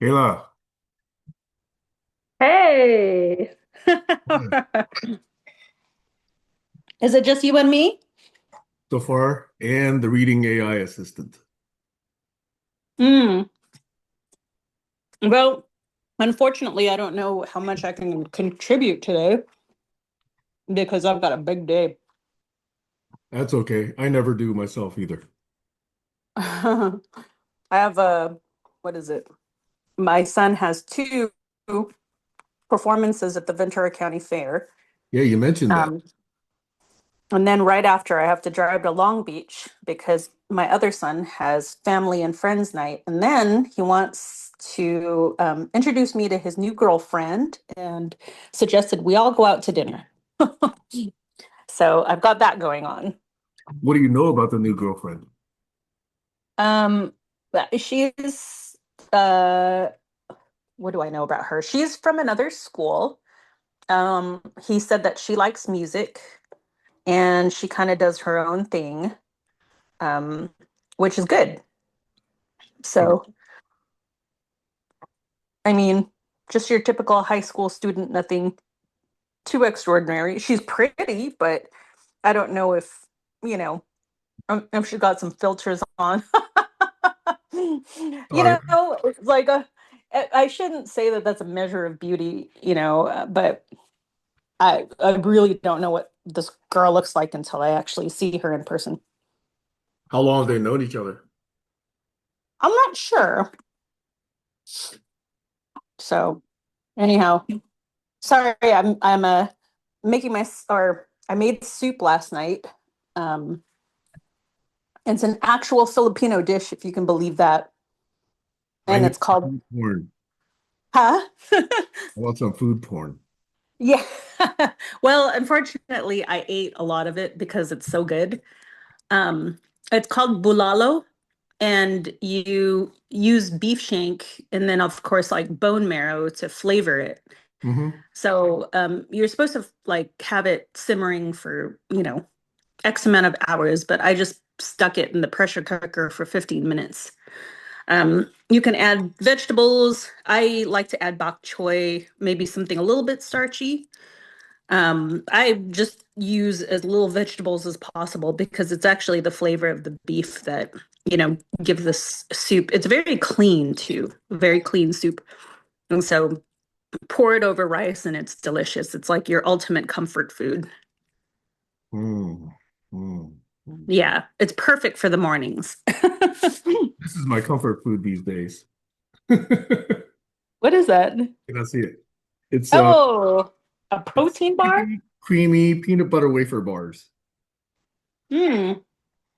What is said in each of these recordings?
Kayla, Hey, what? is it just you and me? So far, and the reading AI assistant. Hmm. Well, unfortunately, I don't know how much I can contribute today because I've got a big day. That's okay. I never do myself either. I have what is it? My son has two performances at the Ventura County Fair. Yeah, you mentioned that. Um, and then right after, I have to drive to Long Beach because my other son has family and friends night. And then he wants to introduce me to his new girlfriend and suggested we all go out to dinner. So I've got that going on. What do you know about the new girlfriend? Um, she's uh, what do I know about her? She's from another school. He said that she likes music and she kind of does her own thing, um, which is good. Okay. So I mean, just your typical high school student, nothing too extraordinary. She's pretty, but I don't know if, you know, if she got some filters on. All right. It's like I shouldn't say that that's a measure of beauty, but I really don't know what this girl looks like until I actually see her in person. How long have they known each other? I'm not sure. So anyhow, sorry, I'm making my or I made soup last night. Um, it's an actual Filipino dish, if you can believe that, I and need it's called food porn. huh? I want some food porn. Yeah. Well, unfortunately, I ate a lot of it because it's so good. Um, it's called bulalo, and you use beef shank and then, of course, like bone marrow to flavor it. Hmm. So you're supposed to like have it simmering for, X amount of hours, but I just stuck it in the pressure cooker for 15 minutes. You can add vegetables. I like to add bok choy, maybe something a little bit starchy. I just use as little vegetables as possible because it's actually the flavor of the beef that, give this soup. It's very clean too, very clean soup. And so pour it over rice and it's delicious. It's like your ultimate comfort food. Mm. Mm. Mm. Yeah, it's perfect for the mornings. This is my comfort food these days. Can What is that? I see it? It's Oh, a it's protein bar? crispy, creamy peanut butter wafer bars. Hmm.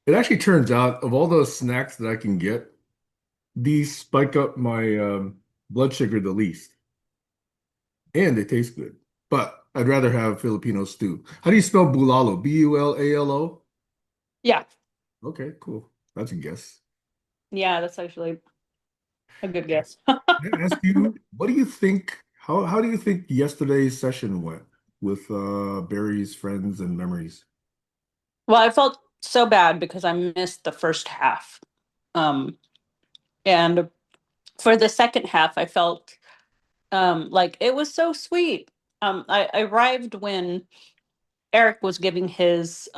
It actually turns out of all those snacks that I can get, these spike up my blood sugar the least, and they taste good. But I'd rather have Filipino stew. How do you spell bulalo? Bulalo? Yeah. Okay, cool. That's a guess. Yeah, that's actually a good guess. Can I ask you, what do you think? How do you think yesterday's session went with Barry's friends and memories? Well, I felt so bad because I missed the first half. Um, and for the second half, I felt like it was so sweet. I arrived when Eric was giving his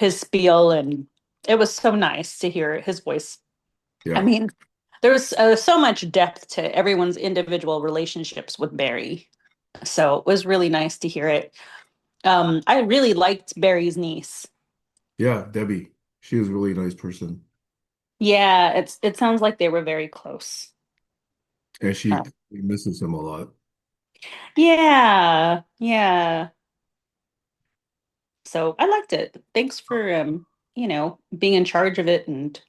spiel, and it was so nice to hear his voice. I Yeah. mean, there was so much depth to everyone's individual relationships with Barry. So it was really nice to hear it. I really liked Barry's niece. Yeah, Debbie. She was a really nice person. Yeah, it sounds like they were very close. And she Um, misses him a lot. yeah, yeah. So I liked it. Thanks for being in charge of it and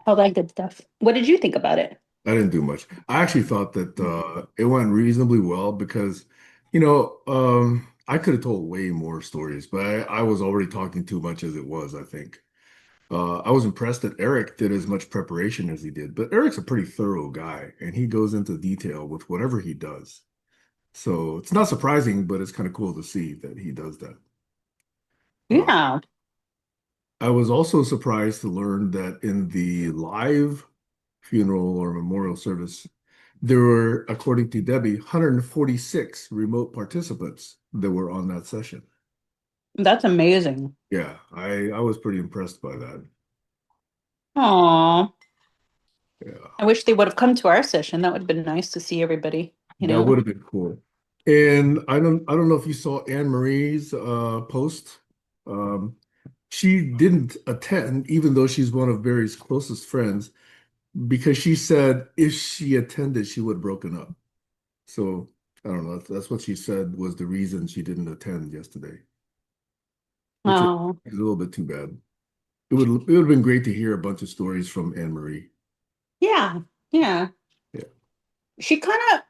all that good stuff. What did you think about it? I didn't do much. I actually thought that it went reasonably well because, I could have told way more stories, but I was already talking too much as it was, I think. I was impressed that Eric did as much preparation as he did, but Eric's a pretty thorough guy and he goes into detail with whatever he does. So it's not surprising, but it's kind of cool to see that he does that. Uh, Yeah. I was also surprised to learn that in the live funeral or memorial service. There were, according to Debbie, 146 remote participants that were on that session. That's amazing. Yeah, I was pretty impressed by that. Aw. Yeah, I wish they would have come to our session. That would have been nice to see everybody, you that would know. have been cool. And I don't know if you saw Anne Marie's post. Um, she didn't attend, even though she's one of Barry's closest friends, because she said if she attended, she would have broken up. So I don't know. That's what she said was the reason she didn't attend yesterday, which Oh, is a little bit too bad. It would have been great to hear a bunch of stories from Anne Marie. yeah. Yeah. Yeah. She kind of,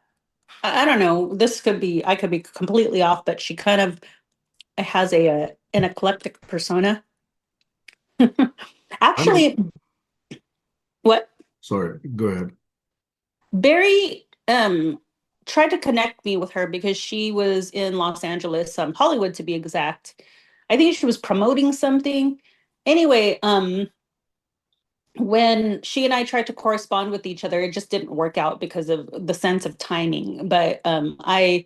I don't know, this could be, I could be completely off, but she kind of has an eclectic persona. I don't. Actually, what Sorry. Go ahead. Barry tried to connect me with her because she was in Los Angeles, Hollywood to be exact. I think she was promoting something. Anyway, when she and I tried to correspond with each other, it just didn't work out because of the sense of timing. But I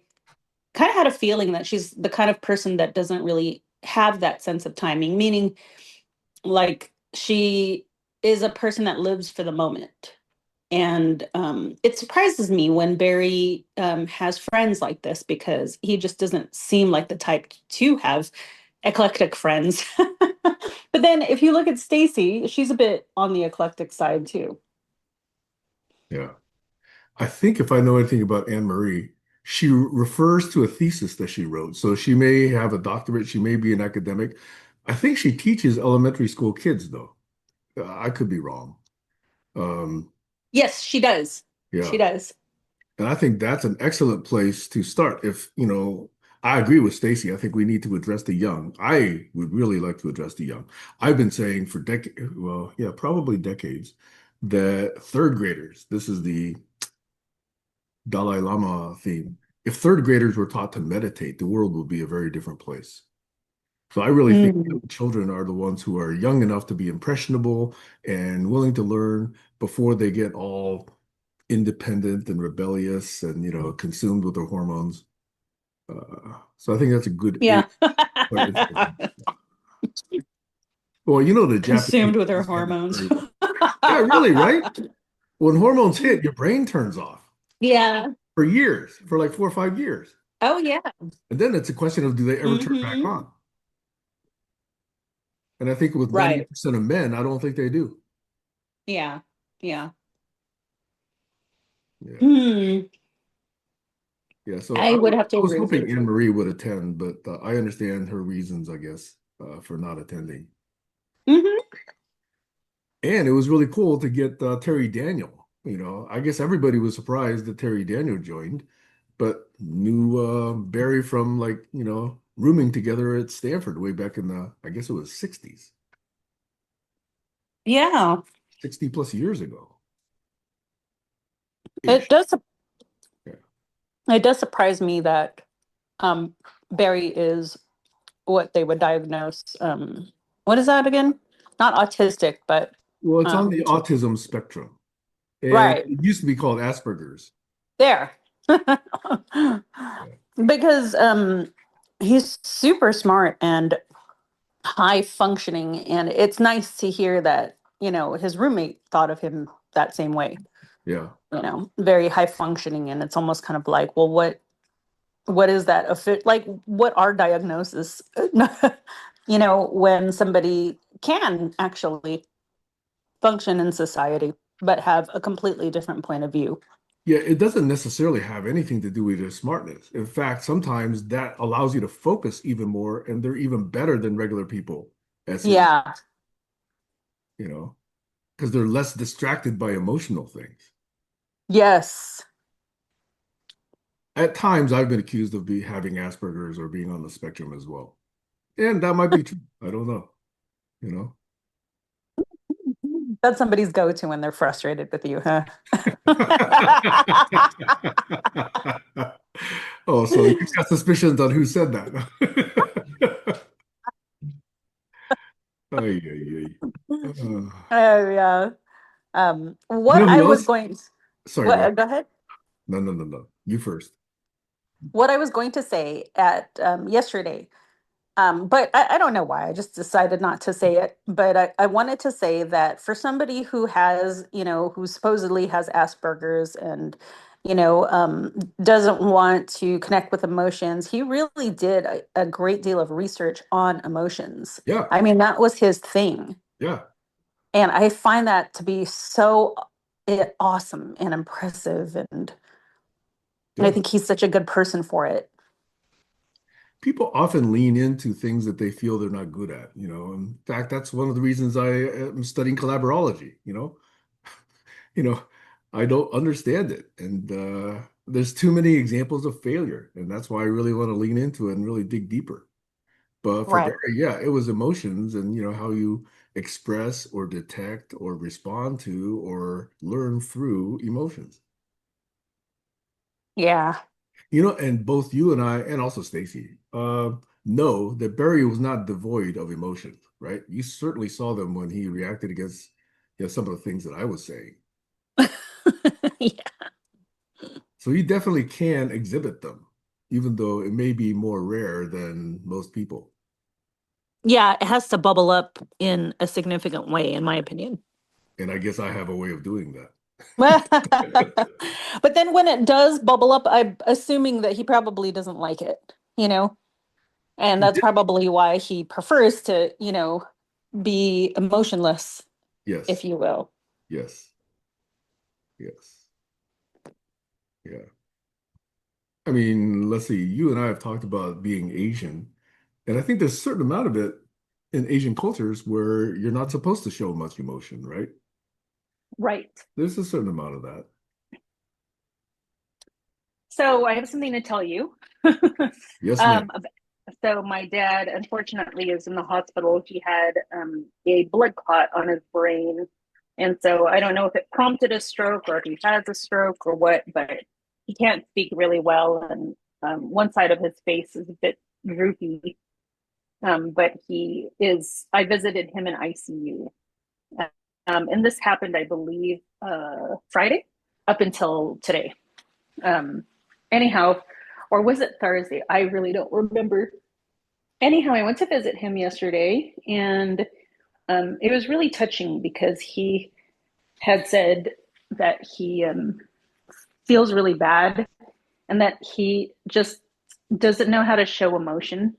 kind of had a feeling that she's the kind of person that doesn't really have that sense of timing, meaning like she is a person that lives for the moment. And it surprises me when Barry has friends like this because he just doesn't seem like the type to have eclectic friends. But then if you look at Stacy, she's a bit on the eclectic side too. Yeah. I think if I know anything about Anne Marie, she refers to a thesis that she wrote. So she may have a doctorate, she may be an academic. I think she teaches elementary school kids, though. I could be wrong. Um, Yes, she does. She yeah. does. And I think that's an excellent place to start. If, I agree with Stacy. I think we need to address the young. I would really like to address the young. I've been saying for decades, well, yeah, probably decades, that third graders, this is the Dalai Lama theme. If third graders were taught to meditate, the world would be a very different place. So I really think Mm. children are the ones who are young enough to be impressionable and willing to learn before they get all independent and rebellious and consumed with their hormones. So I think that's a good age. Yeah. Well, the Japanese Consumed with her always had this hormones. very, yeah, really, right? When hormones hit, your brain turns off Yeah. for years, for like 4 or 5 years. Oh, yeah. And then it's a question of do they ever turn back Hmm. on? And I think with Right. 90% of men, I don't think they do. Yeah. Yeah. Yeah. Hmm. Yeah. So I would have to I was agree with hoping you. Anne Marie would attend, but I understand her reasons, I guess, for not attending. Hmm. And it was really cool to get Terry Daniel. I guess everybody was surprised that Terry Daniel joined, but knew Barry from like, rooming together at Stanford way back in I guess it was 60s, Yeah. 60 plus years ago It ish. does Yeah. it does surprise me that um Barry is what they would diagnose what is that again? Not autistic, but Well, it's on um the autism spectrum, and right it used to be called Asperger's. there. Yeah. Because he's super smart and high functioning, and it's nice to hear that, his roommate thought of him that same way, Yeah. very high functioning, and it's almost kind of like, well, what is that a fit like what are diagnosis when somebody can actually function in society but have a completely different point of view. Yeah, it doesn't necessarily have anything to do with their smartness. In fact, sometimes that allows you to focus even more, and they're even better than regular people at certain, Yeah. you know, because they're less distracted by emotional things. Yes. At times, I've been accused of having Asperger's or being on the spectrum as well. And that might be true. I don't know, you know. That's somebody's go-to when they're frustrated with you, huh? Oh, so you've got suspicions on who said that. Ay, ay, ay. Uh, Oh yeah. You What know I who was else? going, Sorry, what, go ahead. go ahead. No, no, no, no. You first. What I was going to say at yesterday. But I don't know why. I just decided not to say it. But I wanted to say that for somebody who has, who supposedly has Asperger's and, doesn't want to connect with emotions, he really did a great deal of research on emotions. Yeah, I mean, that was his thing. yeah, And I find that to be so awesome and impressive. And I yeah. think he's such a good person for it. People often lean into things that they feel they're not good at, In fact, that's one of the reasons I am studying collaborology, You know, I don't understand it. And there's too many examples of failure. And that's why I really want to lean into it and really dig deeper. But for Right. Barry, yeah, it was emotions and how you express or detect or respond to or learn through emotions. Yeah. And both you and I, and also Stacy, know that Barry was not devoid of emotions, right? You certainly saw them when he reacted against, some of the things that I was saying. Yeah. So he definitely can exhibit them, even though it may be more rare than most people. Yeah, it has to bubble up in a significant way, in my opinion. And I guess I have a way of doing that. But then when it does bubble up, I'm assuming that he probably doesn't like it, and that's probably why he prefers to, be emotionless, if Yes, you will. yes, yes, yeah. I mean, let's see, you and I have talked about being Asian, and I think there's a certain amount of it in Asian cultures where you're not supposed to show much emotion, right? Right. There's a certain amount of that. So I have something to tell you. Yes, ma'am. Um, so my dad, unfortunately, is in the hospital. He had a blood clot on his brain, and so I don't know if it prompted a stroke or if he has a stroke or what, but he can't speak really well, and one side of his face is a bit droopy. But he is. I visited him in ICU, and this happened, I believe, Friday up until today. Um, anyhow, or was it Thursday? I really don't remember. Anyhow, I went to visit him yesterday, and it was really touching because he had said that he feels really bad and that he just doesn't know how to show emotion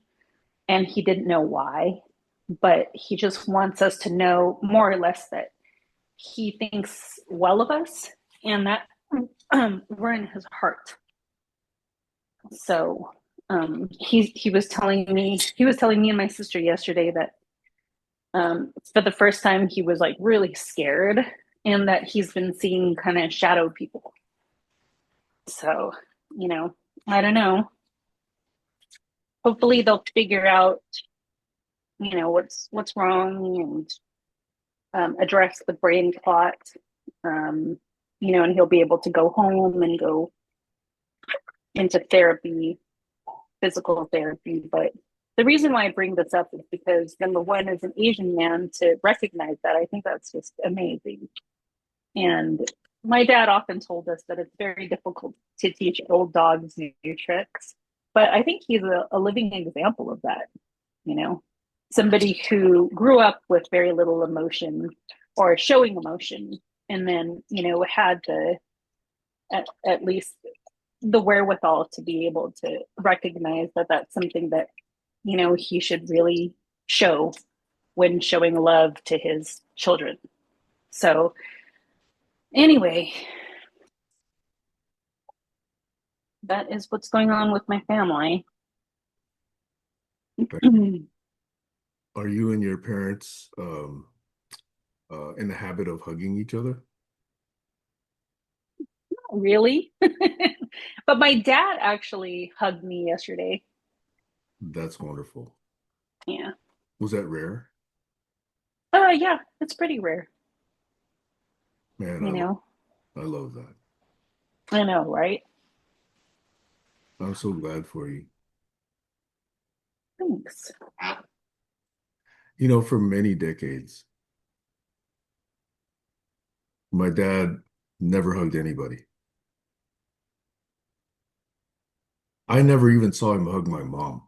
and he didn't know why, but he just wants us to know more or less that he thinks well of us and that we're in his heart. So he was telling me and my sister yesterday that for the first time he was like really scared and that he's been seeing kind of shadow people. So, you know, I don't know. Hopefully they'll figure out, what's wrong and address the brain clot. Um, and he'll be able to go home and go into therapy, physical therapy. But the reason why I bring this up is because number one, as an Asian man, to recognize that, I think that's just amazing. And my dad often told us that it's very difficult to teach old dogs new tricks. But I think he's a living example of that, you know, somebody who grew up with very little emotion or showing emotion and then, had at least the wherewithal to be able to recognize that that's something that, he should really show when showing love to his children. So, anyway, that is what's going on with my family. Are you and your parents in the habit of hugging each other? Really? But my dad actually hugged me yesterday. That's wonderful. Yeah. Was that rare? Yeah, it's pretty rare, Man, you know. I love that. I know, right? I'm so glad for you. Thanks. For many decades, My dad never hugged anybody. I never even saw him hug my mom.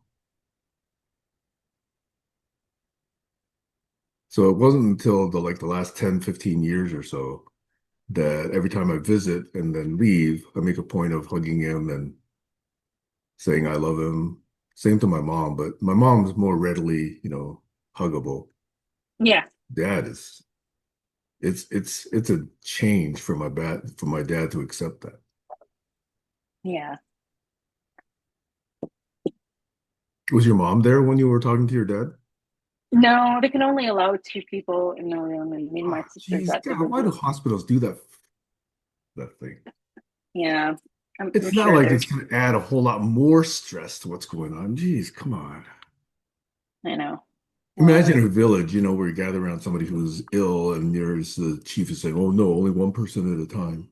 So it wasn't until the last 10, 15 years or so that every time I visit and then leave, I make a point of hugging him and saying I love him. Same to my mom, but my mom's more readily, huggable. Yeah, Dad is it's a change for my dad to accept that. yeah. Was your mom there when you were talking to your dad? No, they can only allow two people in the room, and me and my Ah, sisters geez, got to God, why do visit. hospitals do that thing? Yeah, I'm It's not sure like they're, it's going to add a whole lot more stress to what's going on. Geez, come on. I know. Imagine Well, a village, where you gather around somebody who's ill and there's the chief is saying, "Oh no, only one person at a time."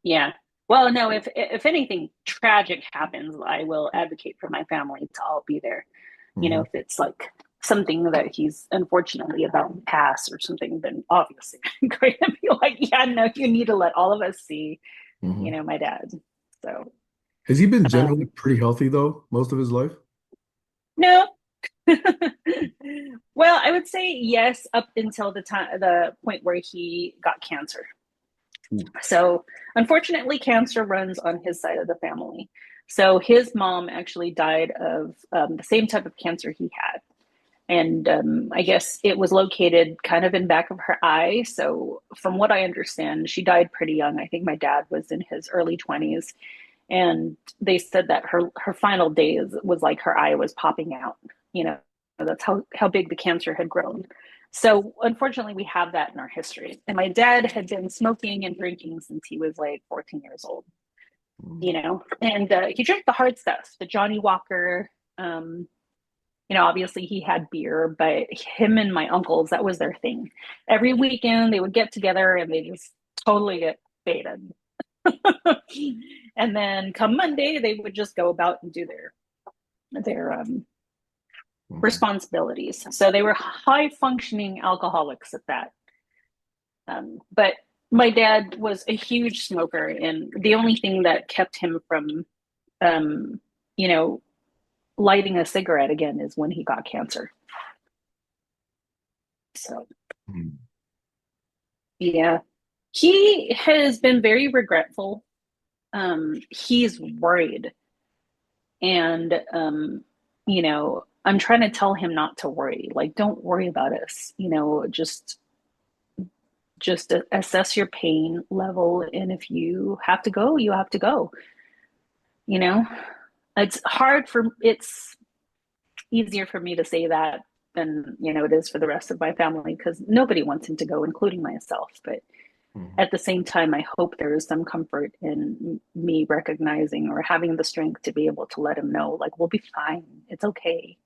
yeah. Well, no, if anything tragic happens, I will advocate for my family to all be there. Hmm. If it's like something that he's unfortunately about to pass or something, then obviously I'm going to be like, yeah, no, you need to let all of us see, Hmm. my dad. So, Has he been generally um, pretty healthy though, most of his life? no. Well, I would say yes up until the point where he got cancer. Ooh. So, unfortunately, cancer runs on his side of the family. So, his mom actually died of the same type of cancer he had. And I guess it was located kind of in back of her eye. So, from what I understand, she died pretty young. I think my dad was in his early 20s, and they said that her final days was like her eye was popping out. You know, that's how big the cancer had grown. So unfortunately, we have that in our history. And my dad had been smoking and drinking since he was like 14 years old. And he drank the hard stuff, the Johnny Walker. Um, obviously he had beer, but him and my uncles, that was their thing. Every weekend they would get together and they just totally get faded. And then come Monday, they would just go about and do their Mhm. responsibilities. So they were high functioning alcoholics at that. But my dad was a huge smoker, and the only thing that kept him from, um, you know, lighting a cigarette again is when he got cancer. So Mhm. yeah, he has been very regretful. He's worried, and I'm trying to tell him not to worry. Like, don't worry about us. Just assess your pain level, and if you have to go, you have to go. You know, it's easier for me to say that than it is for the rest of my family because nobody wants him to go, including myself. But Mhm. at the same time, I hope there is some comfort in me recognizing or having the strength to be able to let him know, like, we'll be fine. It's okay.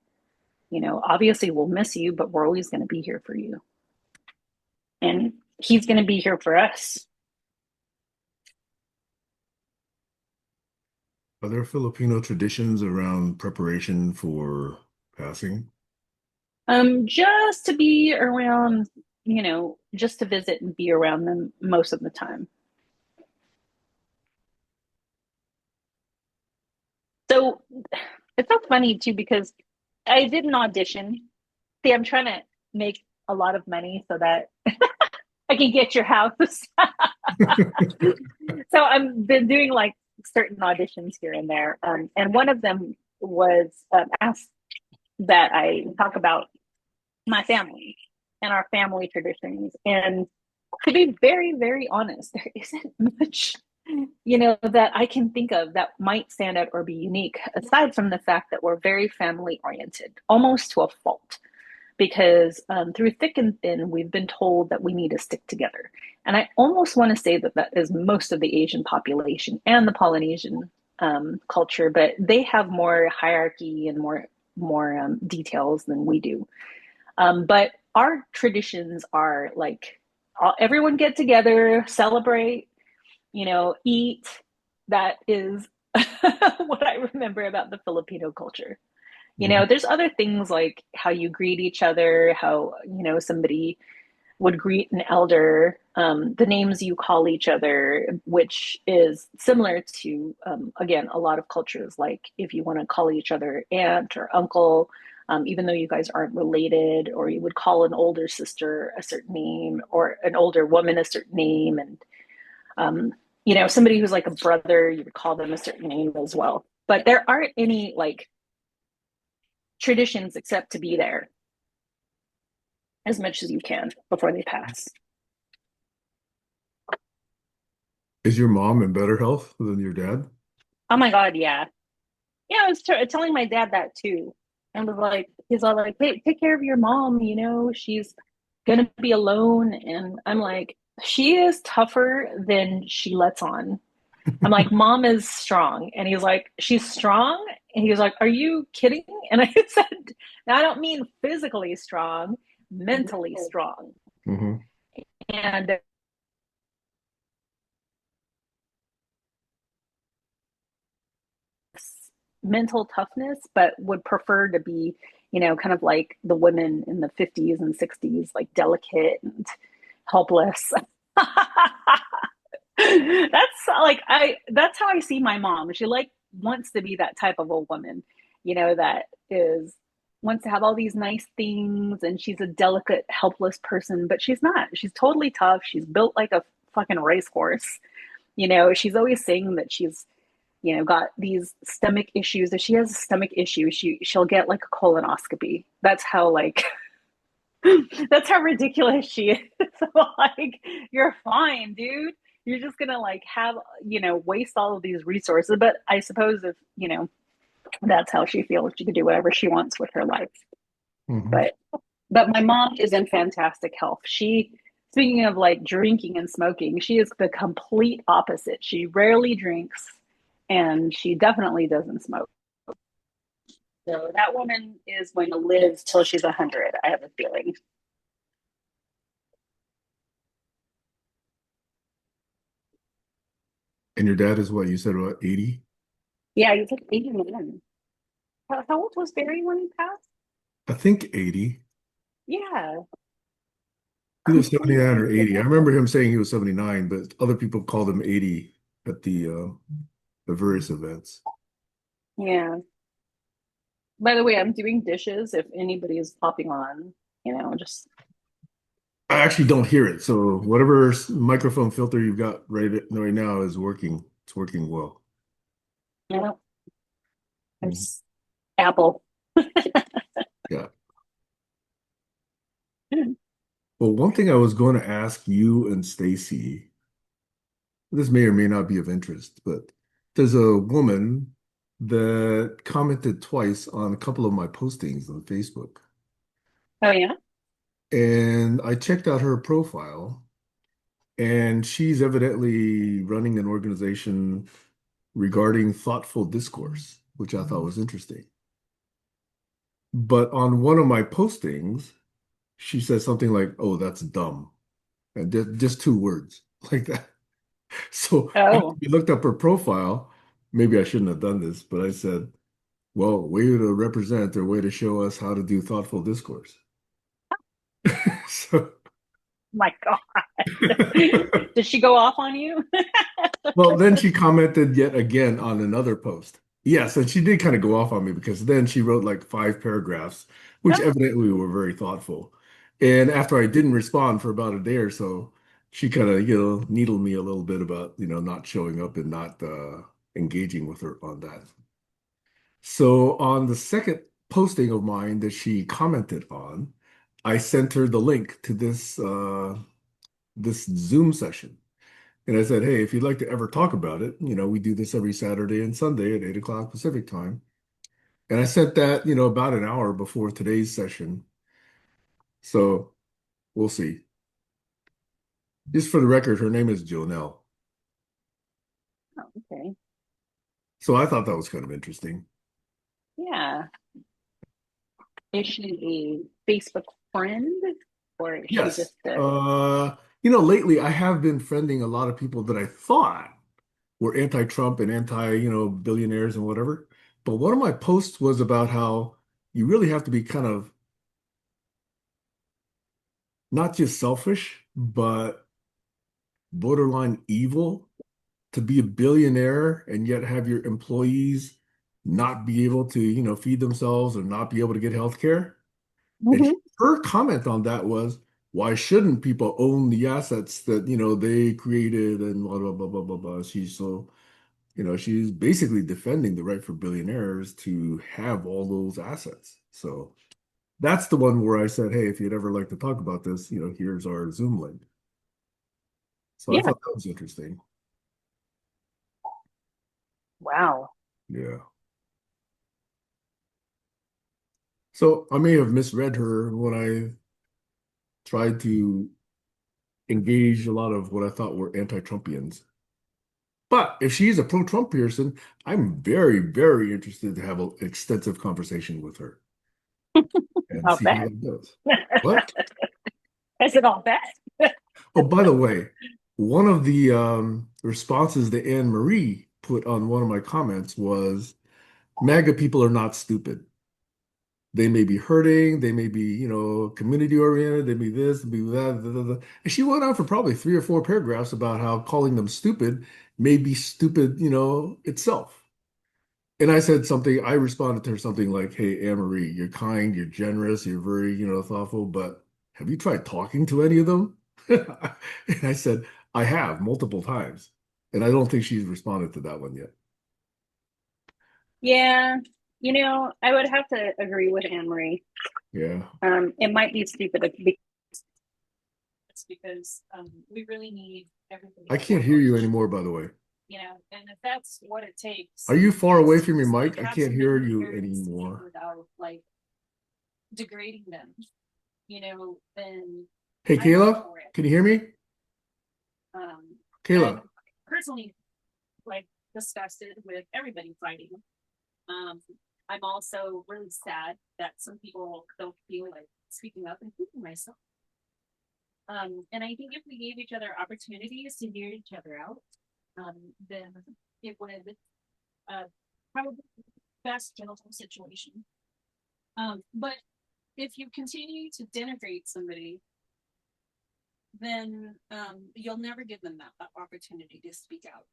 Obviously we'll miss you, but we're always going to be here for you. And he's going to be here for us. Are there Filipino traditions around preparation for passing? Just to be around, just to visit and be around them most of the time. So it's so funny too because I did an audition. See, I'm trying to make a lot of money so that I can get your house. So I've been doing like certain auditions here and there, and one of them was asked that I talk about my family and our family traditions. And to be very, very honest, there isn't much, that I can think of that might stand out or be unique, aside from the fact that we're very family oriented, almost to a fault because through thick and thin, we've been told that we need to stick together. And I almost want to say that that is most of the Asian population and the Polynesian culture, but they have more hierarchy and more details than we do. But our traditions are like everyone get together, celebrate, eat. That is what I remember about the Filipino culture. Mhm. There's other things like how you greet each other, how, somebody would greet an elder. the names you call each other, which is similar to, again, a lot of cultures. Like if you want to call each other aunt or uncle, even though you guys aren't related, or you would call an older sister a certain name or an older woman a certain name. And, somebody who's like a brother, you would call them a certain name as well. But there aren't any like traditions except to be there as much as you can before they pass. Is your mom in better health than your dad? Oh my God, yeah. Yeah, I was telling my dad that too. And was like, he's all like, hey, take care of your mom, she's gonna be alone. And I'm like, she is tougher than she lets on. I'm like, mom is strong. And he's like, she's strong? And he was like, are you kidding? And I said, I don't mean physically strong, mentally strong. Hmm. And mental toughness, but would prefer to be, kind of like the women in the 50s and 60s, like delicate and helpless. That's how I see my mom. She like wants to be that type of a woman, that is wants to have all these nice things, and she's a delicate, helpless person, but she's not. She's totally tough. She's built like a fucking racehorse. She's always saying that she's got these stomach issues. If she has a stomach issue, she'll get like a colonoscopy. That's how like that's how ridiculous she is. So like, you're fine, dude. You're just gonna like have waste all of these resources. But I suppose if that's how she feels, she can do whatever she wants with her life. Hmm. But my mom is in fantastic health. Speaking of like drinking and smoking, she is the complete opposite. She rarely drinks, and she definitely doesn't smoke. So that woman is going to live till she's 100. I have a feeling. And your dad is what you said, what, 80? Yeah, he's like 89. How old was Barry when he passed? I think 80. Yeah, Either 79 or completely 80. I remember him saying he was 79, but other people called him 80 at the various events. yeah. By the way, I'm doing dishes. If anybody is popping on, just I actually don't hear it. So whatever microphone filter you've got right now is working. It's working well. you know, Mhm. it's Apple. Yeah. Well, one thing I was going to ask you and Stacy, this may or may not be of interest, but there's a woman that commented twice on a couple of my postings on Facebook. Oh yeah. And I checked out her profile, and she's evidently running an organization regarding thoughtful discourse, which I thought was interesting. But on one of my postings, she said something like, "Oh, that's dumb," and just two words like that. So after Oh, we looked up her profile, maybe I shouldn't have done this, but I said, "Well, way to represent or way to show us how to do thoughtful discourse." So, my God. Did she go off on you? well, then she commented yet again on another post. Yes, and she did kind of go off on me because then she wrote like 5 paragraphs, which evidently were very thoughtful. And after I didn't respond for about a day or so, she kind of, needled me a little bit about, not showing up and not engaging with her on that. So on the second posting of mine that she commented on, I sent her the link to this Zoom session. And I said, hey, if you'd like to ever talk about it, we do this every Saturday and Sunday at 8 o'clock Pacific time. And I sent that, about an hour before today's session. So we'll see. Just for the record, her name is Jonelle. Oh, okay. So I thought that was kind of interesting. Yeah. Is she a Facebook friend, or is she Yes. just a Lately I have been friending a lot of people that I thought were anti-Trump and anti, billionaires and whatever. But one of my posts was about how you really have to be kind of not just selfish, but borderline evil to be a billionaire and yet have your employees not be able to, feed themselves or not be able to get health care? And Mhm. her comment on that was, why shouldn't people own the assets that, they created and blah, blah, blah, blah, blah, blah. She's basically defending the right for billionaires to have all those assets. So that's the one where I said, hey, if you'd ever like to talk about this, here's our Zoom link. So I Yeah. thought that was interesting. Wow. Yeah. So I may have misread her when I tried to engage a lot of what I thought were anti-Trumpians. But if she's a pro-Trump person, I'm very, very interested to have an extensive conversation with her and I'll see how bet. that goes. What? I said, I'll bet. Oh, by the way, one of the responses that Anne Marie put on one of my comments was, MAGA people are not stupid. They may be hurting, they may be, community oriented, they may be this, they may be that, da, da, da. And she went on for probably 3 or 4 paragraphs about how calling them stupid may be stupid, itself. And I said something, I responded to her something like, hey, Anne-Marie, you're kind, you're generous, you're very, thoughtful, but have you tried talking to any of them? And I said, I have multiple times. And I don't think she's responded to that one yet. Yeah. I would have to agree with Anne Marie. Yeah. It might be stupid It's because we really need everybody I to can't work hear on you each anymore, other, by the way. and if that's what it takes Are you far away is from your to like mic? I have can't hear somebody you here to speak anymore. without like degrading them, then Hey, I'm all Kayla, for it. can you hear me? I'm Kayla. personally like disgusted with everybody fighting. Um, I'm also really sad that some people don't feel like speaking up, including myself. And I think if we gave each other opportunities to hear each other out, then it would uh, probably be the best general situation. But if you continue to denigrate somebody, then you'll never give them that opportunity to speak out.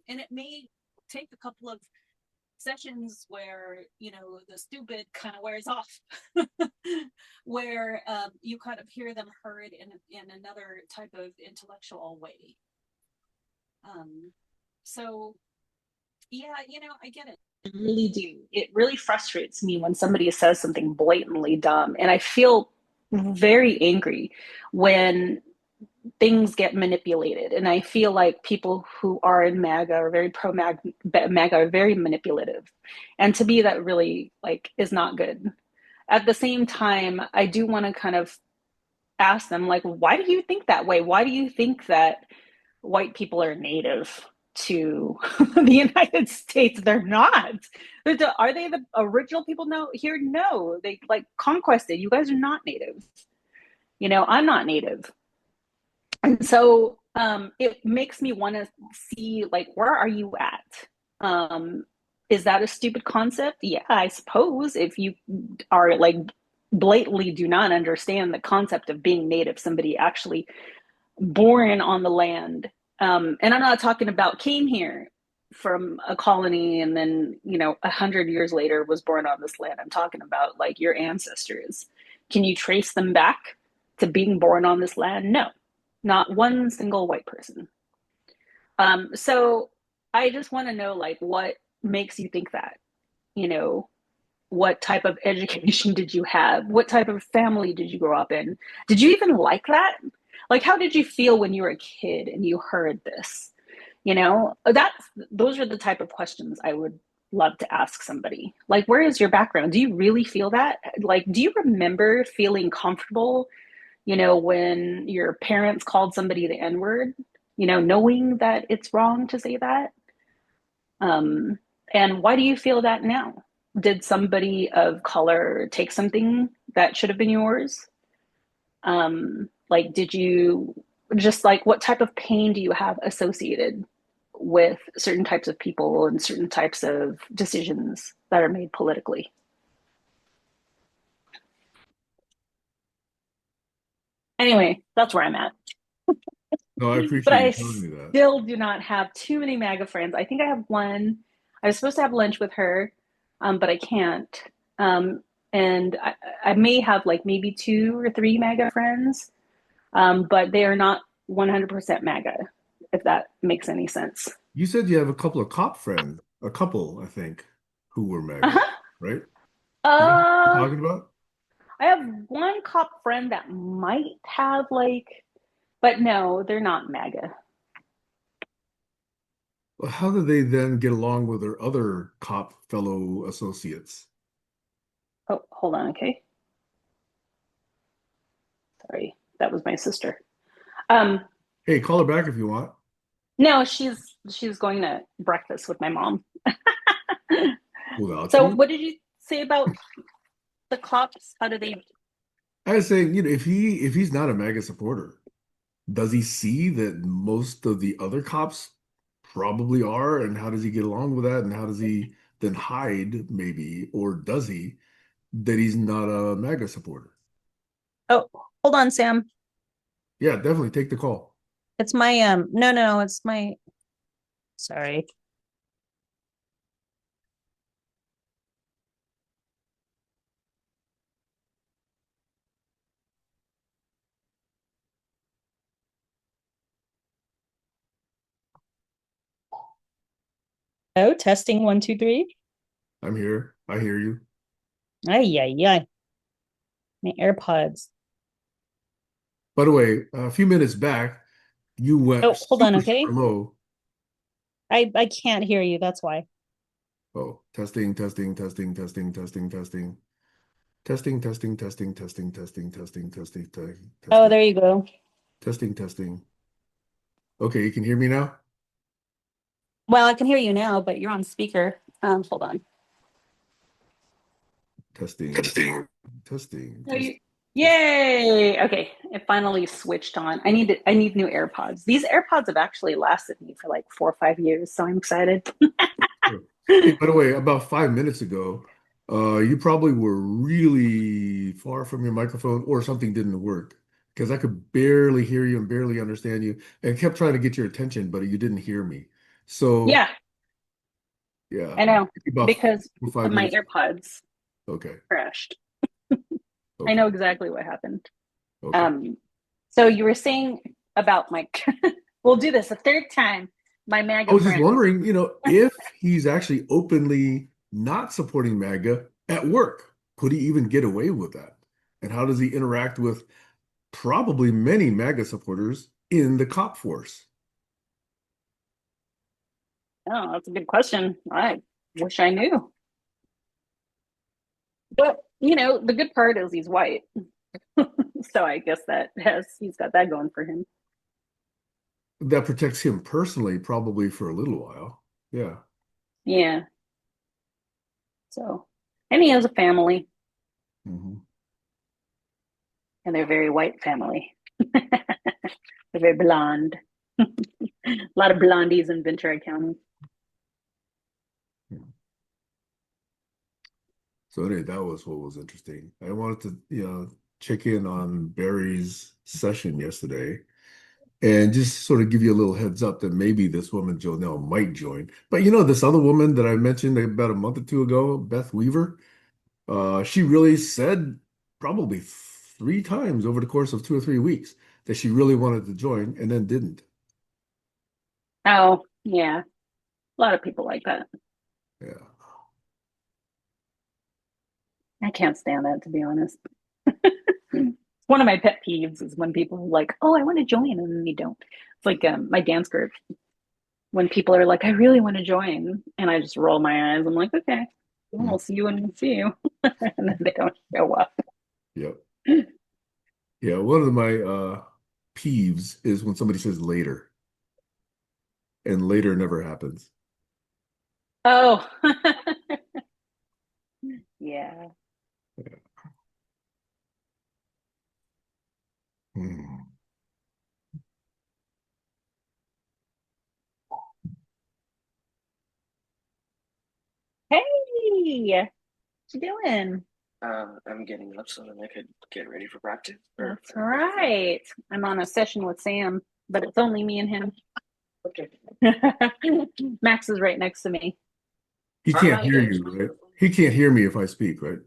And it may take a couple of sessions where the stupid kind of wears off, where you kind of hear them heard in another type of intellectual way. So yeah, I get it. I really do. It really frustrates me when somebody says something blatantly dumb. And I feel very angry when things get manipulated. And I feel like people who are in MAGA or very pro MAGA are very manipulative. And to me, that really like is not good. At the same time, I do want to kind of ask them, like, why do you think that way? Why do you think that white people are native to the United States? They're not. Are they the original people now here? No, they like conquested. You guys are not native. I'm not native. And so it makes me want to see, like, where are you at? Is that a stupid concept? Yeah, I suppose if you are like blatantly do not understand the concept of being native, somebody actually born on the land. And I'm not talking about came here from a colony and then 100 years later was born on this land. I'm talking about like your ancestors. Can you trace them back to being born on this land? No, not one single white person. So I just want to know, like, what makes you think that? You know, what type of education did you have? What type of family did you grow up in? Did you even like that? Like, how did you feel when you were a kid and you heard this? Those are the type of questions I would love to ask somebody. Like, where is your background? Do you really feel that? Like, do you remember feeling comfortable, when your parents called somebody the N word, knowing that it's wrong to say that? Um, and why do you feel that now? Did somebody of color take something that should have been yours? Like, did you just like what type of pain do you have associated with certain types of people and certain types of decisions that are made politically? Anyway, that's where I'm at. No, I But appreciate I you telling me that. still do not have too many MAGA friends. I think I have one. I was supposed to have lunch with her, but I can't. Um, and I may have like maybe two or three MAGA friends, but they are not 100% MAGA, if that makes any sense. You said you have a couple of cop friends, a couple, I think, who were MAGA, Uh-huh. right? Is that what you're Uh, talking about? I have one cop friend that might have like, but no, they're not MAGA. Well, how did they then get along with their other cop fellow associates? Oh, hold on, okay. Sorry, that was my sister. Um, Hey, call her back if you want. no, she's going to breakfast with my mom. Without So, you? what did you say about the cops? How do they? I was saying, if he's not a MAGA supporter, does he see that most of the other cops probably are? And how does he get along with that? And how does he then hide, maybe, or does he, that he's not a MAGA supporter? Oh, hold on, Sam. Yeah, definitely take the call. It's my no, no, it's my sorry. Oh, testing one, two, three. I'm here. I hear you. Ay, ay, ay. My AirPods. By the way, a few minutes back, you went Oh, hold on, super, super okay. low. I can't hear you. That's why. Oh, testing, testing, testing, testing, testing, testing, testing, testing, testing, testing, testing, testing, testing, Oh, testing, there you go. testing, testing. Okay, you can hear me now? Well, I can hear you now, but you're on speaker. Hold on. Testing, Testing. testing, Are you? testing, testing. Yay! Okay, it finally switched on. I need new AirPods. These AirPods have actually lasted me for like 4 or 5 years, so I'm excited. Sure. Hey, by the way, about 5 minutes ago, you probably were really far from your microphone or something didn't work because I could barely hear you and barely understand you and kept trying to get your attention, but you didn't hear me. So, Yeah, yeah, I know about because 5 my minutes. AirPods Okay, crashed. I okay, know exactly what happened. okay. Um, so you were saying about my, we'll do this a third time. My I MAGA was just friends. wondering, if he's actually openly not supporting MAGA at work, could he even get away with that? And how does he interact with probably many MAGA supporters in the cop force? Oh, that's a good question. I wish I knew. But the good part is he's white. So I guess that has he's got that going for him. That protects him personally, probably for a little while. Yeah. Yeah. So and he has a family Hmm. and they're a very white family. They're very blonde. A lot of blondies in Ventura County. So anyway, that was what was interesting. I wanted to, check in on Barry's session yesterday and just sort of give you a little heads up that maybe this woman, Jonelle, might join. But this other woman that I mentioned about a month or two ago, Beth Weaver, she really said probably 3 times over the course of 2 or 3 weeks that she really wanted to join and then didn't. Oh, yeah. A lot of people like that. Yeah. I can't stand that, to be honest. One of my pet peeves is when people are like, "Oh, I want to join," and then you don't. It's like my dance group. When people are like, "I really want to join," and I just roll my eyes. I'm like, "Okay, well, Mhm. I'll see you when we see you," and then they don't show up. Yep. Yeah. One of my peeves is when somebody says later and later never happens. Oh, yeah. Hmm. Hey, what you doing? I'm getting up so that I could get ready for practice. That's right. I'm on a session with Sam. but it's only me and him. Okay. Max is right next to me. He Are can't my hear ears you, right? comfortable? He can't hear me if I speak, right?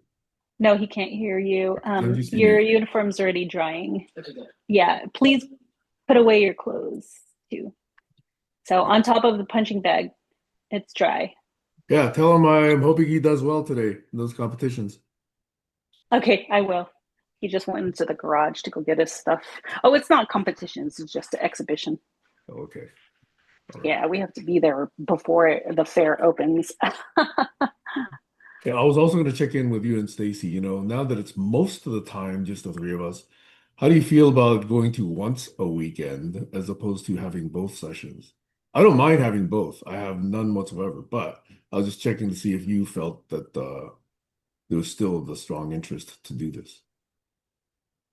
No, he can't hear you. I'm just in Your your. uniform's already drying. Okay, good. Yeah, please put away your clothes too. So on top of the punching bag, it's dry. Yeah, tell him I'm hoping he does well today in those competitions. Okay, I will. He just went into the garage to go get his stuff. Oh, it's not competitions, it's just an exhibition. Oh, okay. All right. Yeah, we have to be there before the fair opens. Yeah, I was also going to check in with you and Stacy. Now that it's most of the time just the three of us, how do you feel about going to once a weekend as opposed to having both sessions? I don't mind having both. I have none whatsoever, but I was just checking to see if you felt that there was still the strong interest to do this.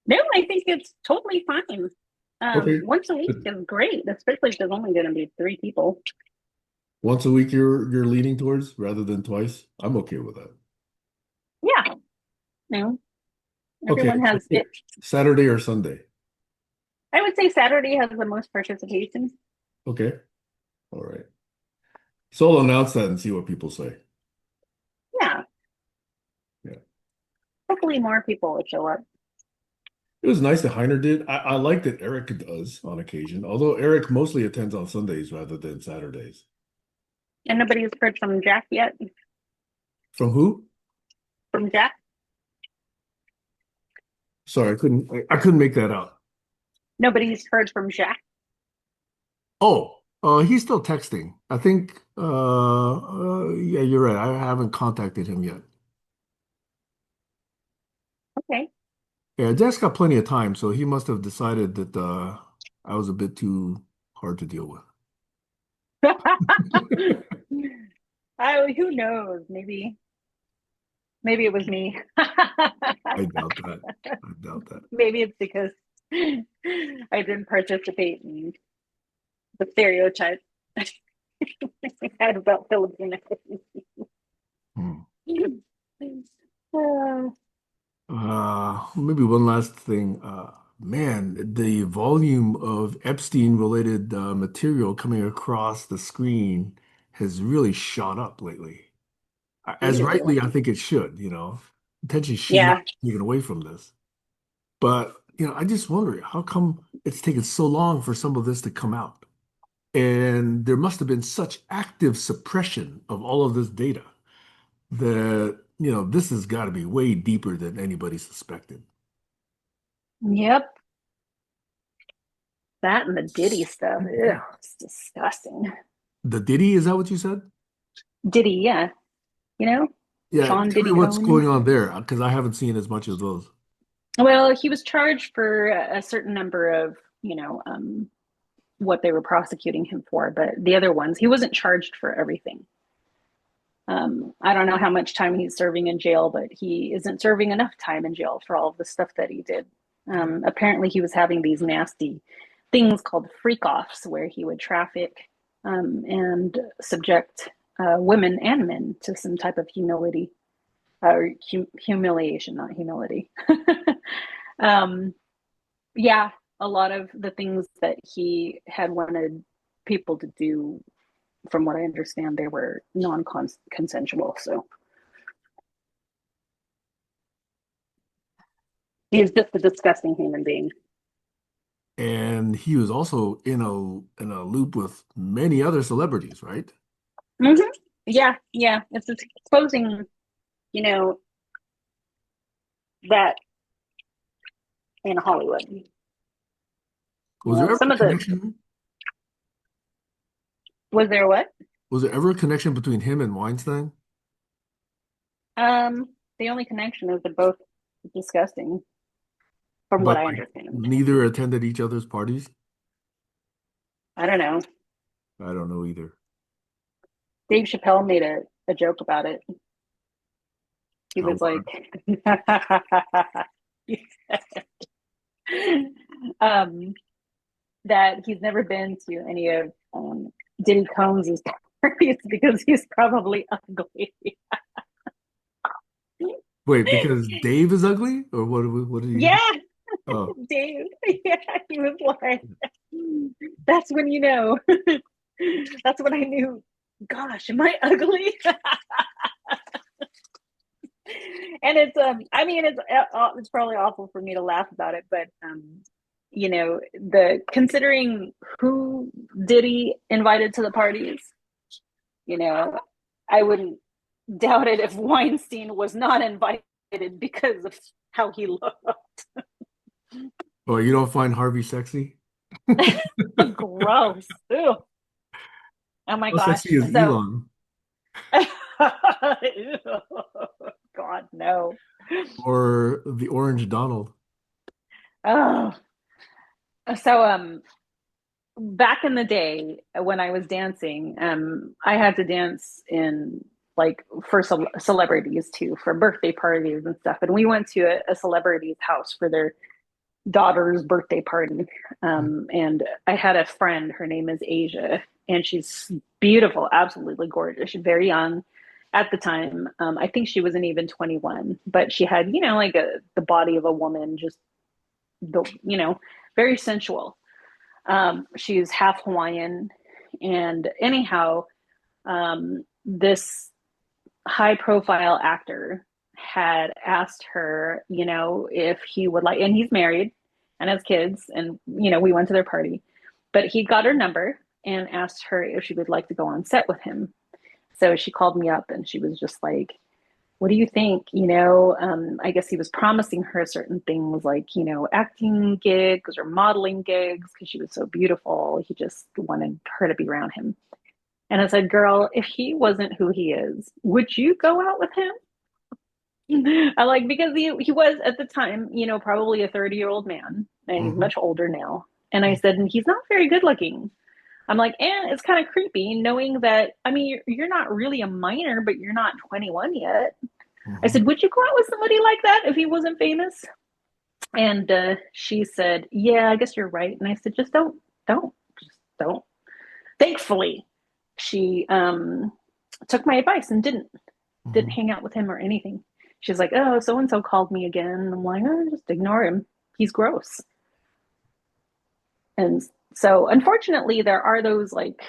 No, I think it's totally fine. Okay. Once a week But is great, especially if there's only going to be three people. once a week you're leaning towards rather than twice. I'm okay with that. Yeah, no, Okay, everyone so has it. Saturday or Sunday. I would say Saturday has the most participation. Okay. All right. So I'll announce that and see what people say. Yeah, Yeah. hopefully more people will show up. It was nice that Heiner did. I like that Eric does on occasion, although Eric mostly attends on Sundays rather than Saturdays. And nobody's heard from Jack yet. From who? From Jack, Sorry, I couldn't make that out. nobody's heard from Jack. Oh, he's still texting. I think yeah, you're right. I haven't contacted him yet. Okay. Yeah, Jack's got plenty of time, so he must have decided that I was a bit too hard to deal with. Who knows? Maybe it was me. I doubt that. I doubt that. Maybe it's because I didn't participate in the stereotype I had about Filipinos. Hmm. Uh, Maybe one last thing. Man, the volume of Epstein-related material coming across the screen has really shot up lately. As ew. rightly, I think it should, Attention should not Yeah. be taken away from this. But, I just wonder how come it's taken so long for some of this to come out? And there must have been such active suppression of all of this data that, this has got to be way deeper than anybody suspected. Yep. That and the Diddy stuff. Ew, it's disgusting. The Diddy, is that what you said? Diddy, yeah. You know, Yeah, Sean tell me Diddy what's Combs. going on there because I haven't seen as much as those. Well, he was charged for a certain number of, what they were prosecuting him for, but the other ones, he wasn't charged for everything. I don't know how much time he's serving in jail, but he isn't serving enough time in jail for all of the stuff that he did. Apparently, he was having these nasty things called freak offs where he would traffic and subject women and men to some type of humility or humiliation, not humility. um, yeah, a lot of the things that he had wanted people to do, from what I understand, they were non-consensual. So he's just a disgusting human being. And he was also in a loop with many other celebrities, right? Mm-hmm. Yeah, yeah. It's exposing, you know, that in Hollywood. Was there ever Some a of the connection? was there what? Was there ever a connection between him and Weinstein? The only connection is they're both disgusting, from what But I like understand. neither attended each other's parties? I don't know. I don't know either. Dave Chappelle made a joke about it. He Oh, was like, um, that he's never been to any of Diddy Combs' parties because he's probably ugly. wait, because Dave is ugly, or what? What did he? Yeah, Oh, Dave. Yeah, he was like, That's when you know. That's when I knew, gosh, am I ugly? And it's I mean it's probably awful for me to laugh about it, but you know, the considering who Diddy invited to the parties, you know, I wouldn't doubt it if Weinstein was not invited because of how he looked. Oh, you don't find Harvey sexy? Gross. Ew. Oh my How sexy gosh. is So Elon God, no. or the Orange Donald? Oh, so back in the day when I was dancing, I had to dance in like for celebrities too, for birthday parties and stuff. And we went to a celebrity's house for their daughter's birthday party. And I had a friend, her name is Asia, and she's beautiful, absolutely gorgeous. She's very young at the time. I think she wasn't even 21, but she had, you know, like the body of a woman, just you know, very sensual. She's half Hawaiian. And anyhow, this high profile actor had asked her, you know, if he would like, and he's married and has kids, and, you know, we went to their party, but he got her number and asked her if she would like to go on set with him. So she called me up and she was just like, what do you think? You know, I guess he was promising her certain things like, you know, acting gigs or modeling gigs because she was so beautiful. He just wanted her to be around him. And I said, girl, if he wasn't who he is, would you go out with him? I like, because he was at the time, you know, probably a 30-year-old man, and he's Mhm. much older now. And I said, and he's not very good looking. I'm like, and it's kind of creepy knowing that, I mean, you're not really a minor, but you're not 21 yet. I Mhm. said, would you go out with somebody like that if he wasn't famous? And she said, yeah, I guess you're right. And I said, just don't. Thankfully, she took my advice and didn't Mhm. hang out with him or anything. She's like, oh, so and so called me again. And I'm like, oh, just ignore him. He's gross. And so, unfortunately, there are those like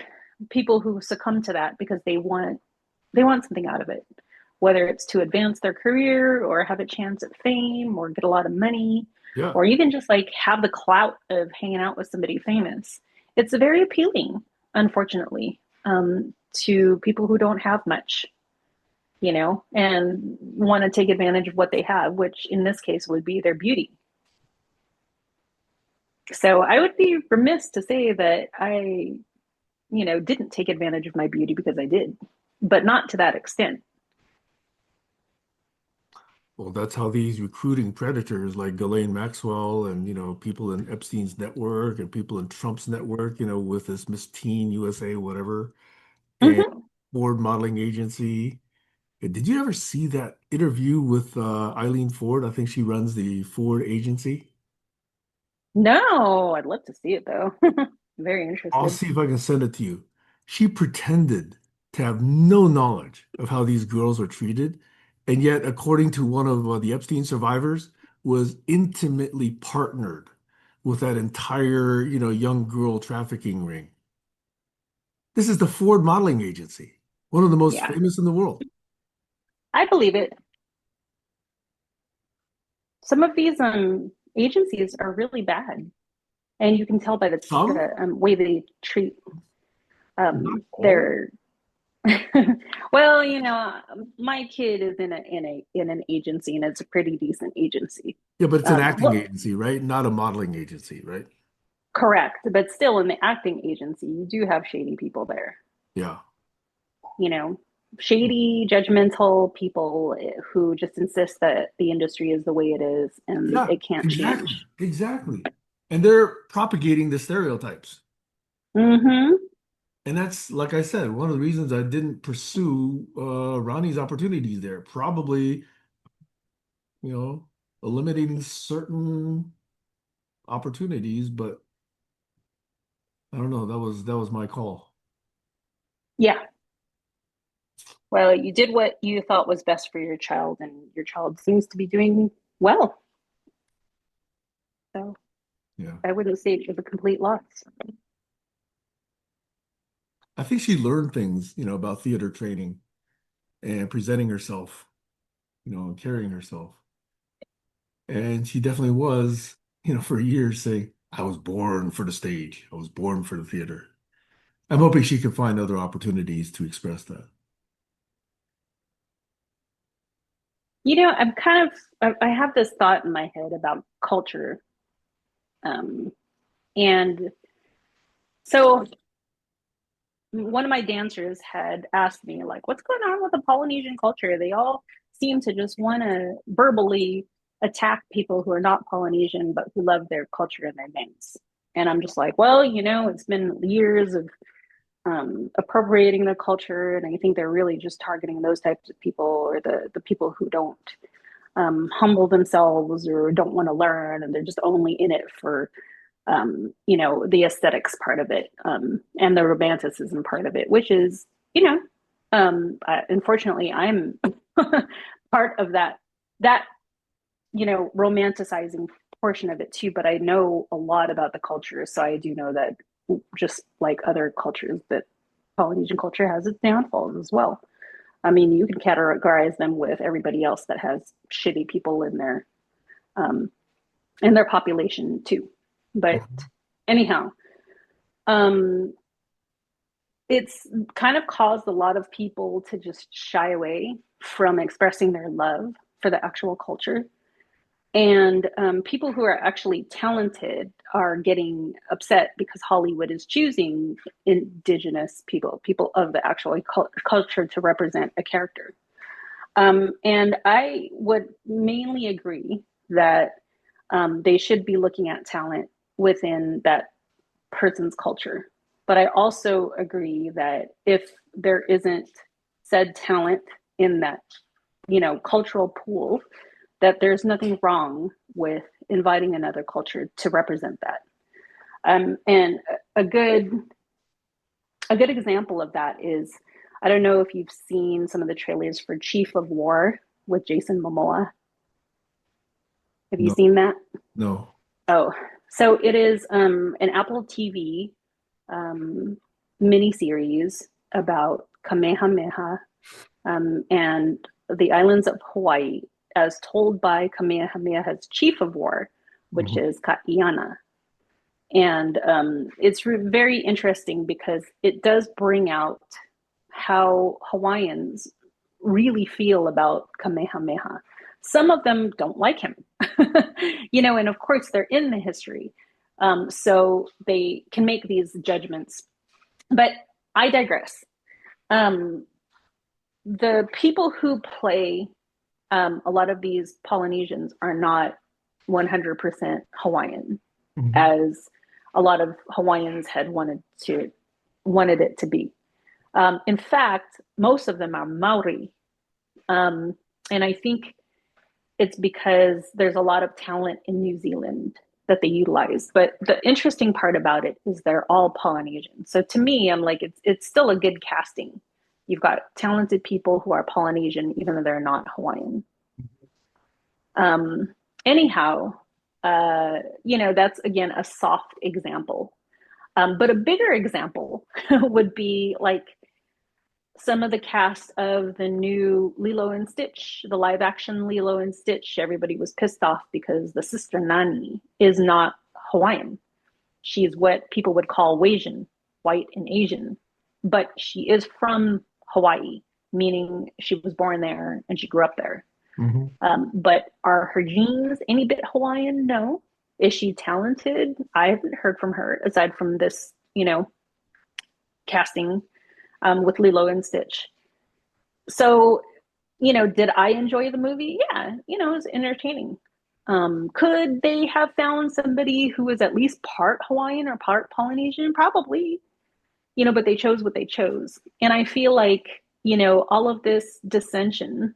people who succumb to that because they want something out of it, whether it's to advance their career or have a chance at fame or get a lot of money, Yeah. or even just like have the clout of hanging out with somebody famous. It's very appealing, unfortunately, to people who don't have much, you know, and want to take advantage of what they have, which in this case would be their beauty. So I would be remiss to say that I, you know, didn't take advantage of my beauty, because I did, but not to that extent. Well, that's how these recruiting predators like Ghislaine Maxwell and, people in Epstein's network and people in Trump's network, with this Miss Teen USA, whatever, and Mm-hmm. Ford modeling agency. Did you ever see that interview with Eileen Ford? I think she runs the Ford agency. No, I'd love to see it though. Very I'll interested. see if I can send it to you. She pretended to have no knowledge of how these girls are treated, and yet, according to one of the Epstein survivors, was intimately partnered with that entire, young girl trafficking ring. This is the Ford modeling agency, one of the most Yeah, famous in the world. I believe it. Some of these agencies are really bad, and you can tell by Some, the way they treat not all. their. Well, you know, my kid is in an agency, and it's a pretty decent agency. Yeah, but it's an acting Well, agency, right? Not a modeling agency, right? correct, but still, in the acting agency, you do have shady people there. Yeah. You know, shady, judgmental people who just insist that the industry is the way it is and Yeah, it can't exactly. change. Exactly. And they're propagating the stereotypes. Mm-hmm. And that's, like I said, one of the reasons I didn't pursue Ronnie's opportunities there. Probably, you know, eliminating certain opportunities, but I don't know. That was my call. Yeah. Well, you did what you thought was best for your child, and your child seems to be doing well. So Yeah. I wouldn't say it was a complete loss. I think she learned things, about theater training and presenting herself, and carrying herself. And she definitely was, for years saying, I was born for the stage. I was born for the theater. I'm hoping she can find other opportunities to express that. I'm kind of, I have this thought in my head about culture. Um, and so one of my dancers had asked me, like, what's going on with the Polynesian culture? They all seem to just want to verbally attack people who are not Polynesian, but who love their culture and their dance. And I'm just like, well, it's been years of appropriating the culture. And I think they're really just targeting those types of people, or the people who don't humble themselves or don't want to learn. And they're just only in it for the aesthetics part of it, and the romanticism part of it, which is, unfortunately, I'm part of that, romanticizing portion of it too. But I know a lot about the culture, so I do know that, just like other cultures, that Polynesian culture has its downfalls as well. I mean, you can categorize them with everybody else that has shitty people um, in their population too. But anyhow, um, it's kind of caused a lot of people to just shy away from expressing their love for the actual culture. And people who are actually talented are getting upset because Hollywood is choosing indigenous people of the actual culture to represent a character. And I would mainly agree that they should be looking at talent within that person's culture. But I also agree that if there isn't said talent in that, cultural pool, that there's nothing wrong with inviting another culture to represent that. And a good a good example of that is, I don't know if you've seen some of the trailers for Chief of War with Jason Momoa. Have you No, seen that? no. Oh, so it is an Apple TV um, miniseries about Kamehameha and the islands of Hawaii, as told by Kamehameha's chief of war, which Mhm. is Kaiana. And it's very interesting because it does bring out how Hawaiians really feel about Kamehameha. Some of them don't like him, and of course they're in the history. So they can make these judgments. But I digress. Um, the people who play a lot of these Polynesians are not 100% Hawaiian, Mhm. as a lot of Hawaiians had wanted it to be. In fact, most of them are Maori, and I think it's because there's a lot of talent in New Zealand that they utilize. But the interesting part about it is they're all Polynesian. So to me, I'm like, it's still a good casting. You've got talented people who are Polynesian, even though they're not Hawaiian. Um, anyhow, that's again a soft example. But a bigger example would be like some of the cast of the new Lilo and Stitch, the live action Lilo and Stitch. Everybody was pissed off because the sister Nani is not Hawaiian. She's what people would call Wasian, white and Asian, but she is from Hawaii, meaning she was born there and she grew up there. Mhm. But are her genes any bit Hawaiian? No. Is she talented? I haven't heard from her aside from this, casting with Lilo and Stitch. So, did I enjoy the movie? Yeah, it was entertaining. Could they have found somebody who was at least part Hawaiian or part Polynesian? Probably, but they chose what they chose. And I feel like, all of this dissension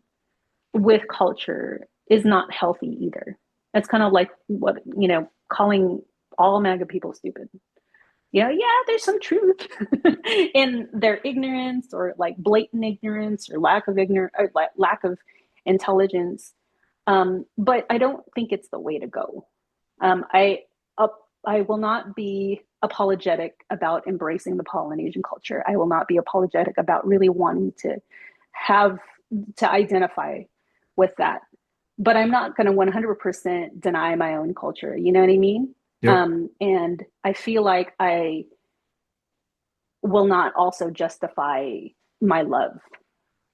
with culture is not healthy either. It's kind of like what, calling all MAGA people stupid. Yeah, there's some truth in their ignorance, or like blatant ignorance, or lack of ignorance, or lack of intelligence. But I don't think it's the way to go. I I will not be apologetic about embracing the Polynesian culture. I will not be apologetic about really wanting to have to identify with that. But I'm not going to 100% deny my own culture. You know what I mean? Yep. And I feel like I will not also justify my love.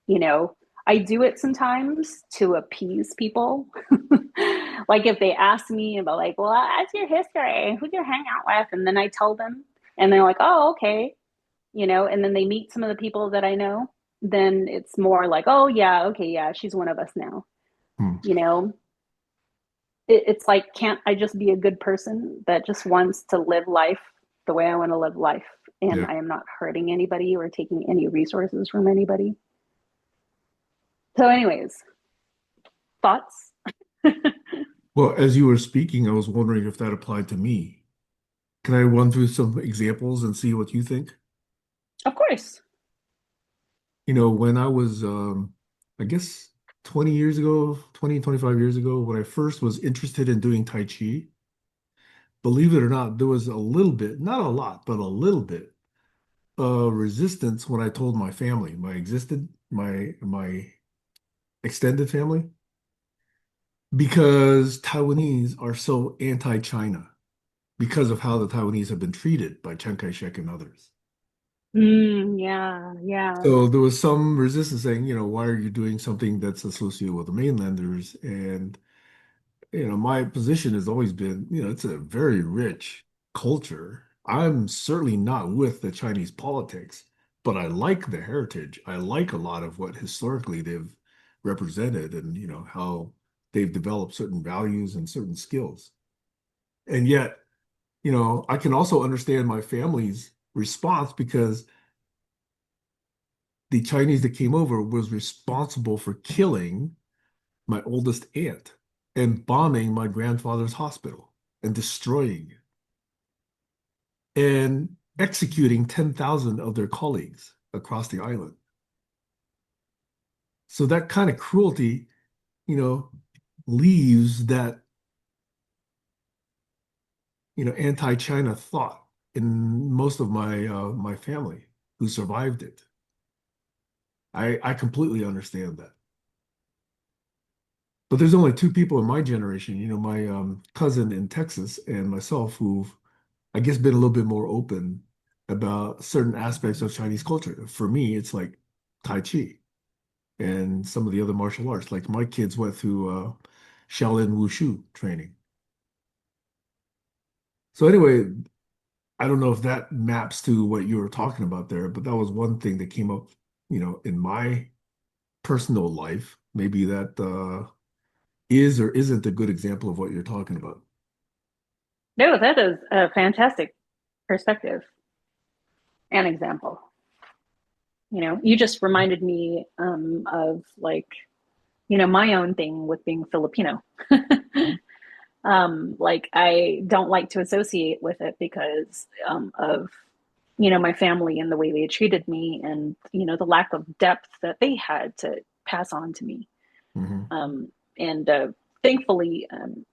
You know, I do it sometimes to appease people. Like if they ask me about like, well, what's your history? Who'd you hang out with? And then I tell them and they're like, oh, okay. You know, and then they meet some of the people that I know, then it's more like, oh yeah, okay, yeah, she's one of us now. Hmm. You know, it's like, can't I just be a good person that just wants to live life the way I want to live life? And Yeah. I am not hurting anybody or taking any resources from anybody. So, anyways, thoughts? Well, as you were speaking, I was wondering if that applied to me. Can I run through some examples and see what you think? Of course. When I was, I guess 20 years ago, 20, 25 years ago, when I first was interested in doing Tai Chi, believe it or not, there was a little bit, not a lot, but a little bit, resistance when I told my family, my extended family, because Taiwanese are so anti-China because of how the Taiwanese have been treated by Chiang Kai-shek and others. Yeah, yeah. So there was some resistance saying, why are you doing something that's associated with the mainlanders? And, my position has always been, it's a very rich culture. I'm certainly not with the Chinese politics, but I like the heritage. I like a lot of what historically they've represented and, how they've developed certain values and certain skills. And yet, I can also understand my family's response because the Chinese that came over was responsible for killing my oldest aunt and bombing my grandfather's hospital and destroying it and executing 10,000 of their colleagues across the island. So that kind of cruelty, you know, leaves that, anti-China thought in most of my family who survived it. I completely understand that. But there's only two people in my generation, my cousin in Texas and myself, who've, I guess, been a little bit more open about certain aspects of Chinese culture. For me, it's like Tai Chi and some of the other martial arts. Like my kids went through Shaolin Wushu training. So anyway, I don't know if that maps to what you were talking about there, but that was one thing that came up, in my personal life. Maybe that is or isn't a good example of what you're talking about. No, that is a fantastic perspective and example. You know, you just reminded me of like, you know, my own thing with being Filipino. Like I don't like to associate with it because of, you know, my family and the way they treated me and, you know, the lack of depth that they had to pass on to me. Hmm. Um, and thankfully,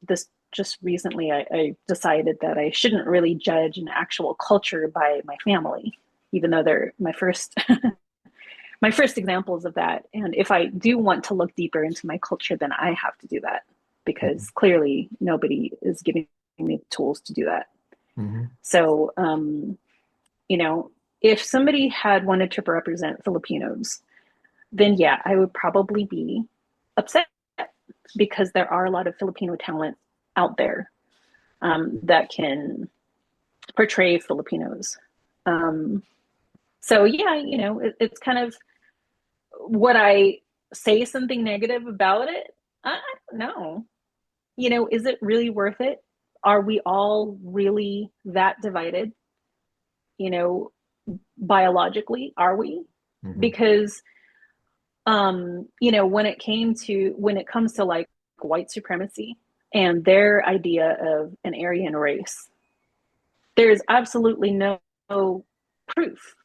this just recently, I decided that I shouldn't really judge an actual culture by my family, even though they're my first my first examples of that. And if I do want to look deeper into my culture, then I have to do that because clearly nobody is giving me the tools to do that. Hmm. So, you know, if somebody had wanted to represent Filipinos, then yeah, I would probably be upset because there are a lot of Filipino talent out there that can portray Filipinos. Um, so yeah, you know, it's kind of would I say something negative about it? I don't know. You know, is it really worth it? Are we all really that divided? You know, biologically, are we? Hmm. Because you know, when it comes to like white supremacy and their idea of an Aryan race, there is absolutely no proof,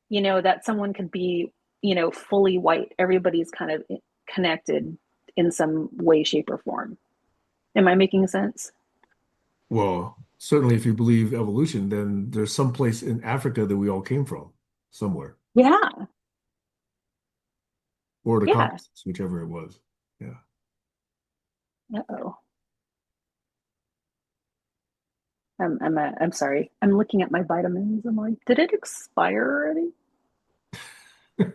you know, that someone could be, you know, fully white. Everybody's kind of connected in some way, shape, or form. Am I making sense? Well, certainly if you believe evolution, then there's some place in Africa that we all came from, somewhere, Yeah, or the yeah. Caucasus, whichever it was. Yeah. Uh-oh. I'm sorry. I'm looking at my vitamins. I'm like, did it expire already? I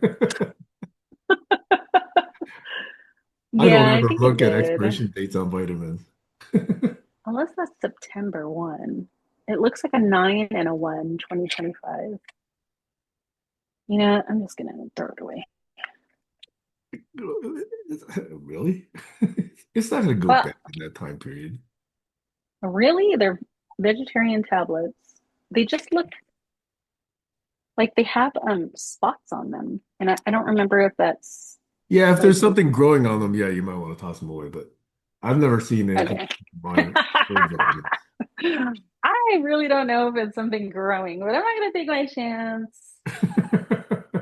don't Yeah, I ever think it look at did. expiration dates on vitamins. Unless that's September 1. It looks like a 9 and a 1, 2025. You know, I'm just gonna throw it away. Really? It's not going to go Well, bad in that time period. really, they're vegetarian tablets. They just look like they have spots on them. And I don't remember if that's Yeah, if like there's something growing on them, yeah, you might want to toss them away. But I've never seen anything okay. my own vitamins. I really don't know if it's something growing, but I'm not gonna take my chance.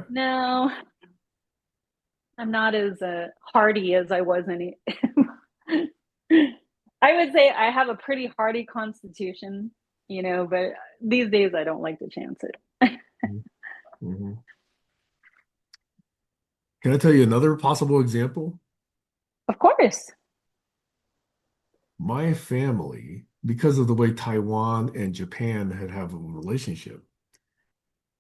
No, I'm not as hardy as I was any. I would say I have a pretty hardy constitution, but these days I don't like to chance it. Mhm. Can I tell you another possible example? Of course. My family, because of the way Taiwan and Japan had have a relationship,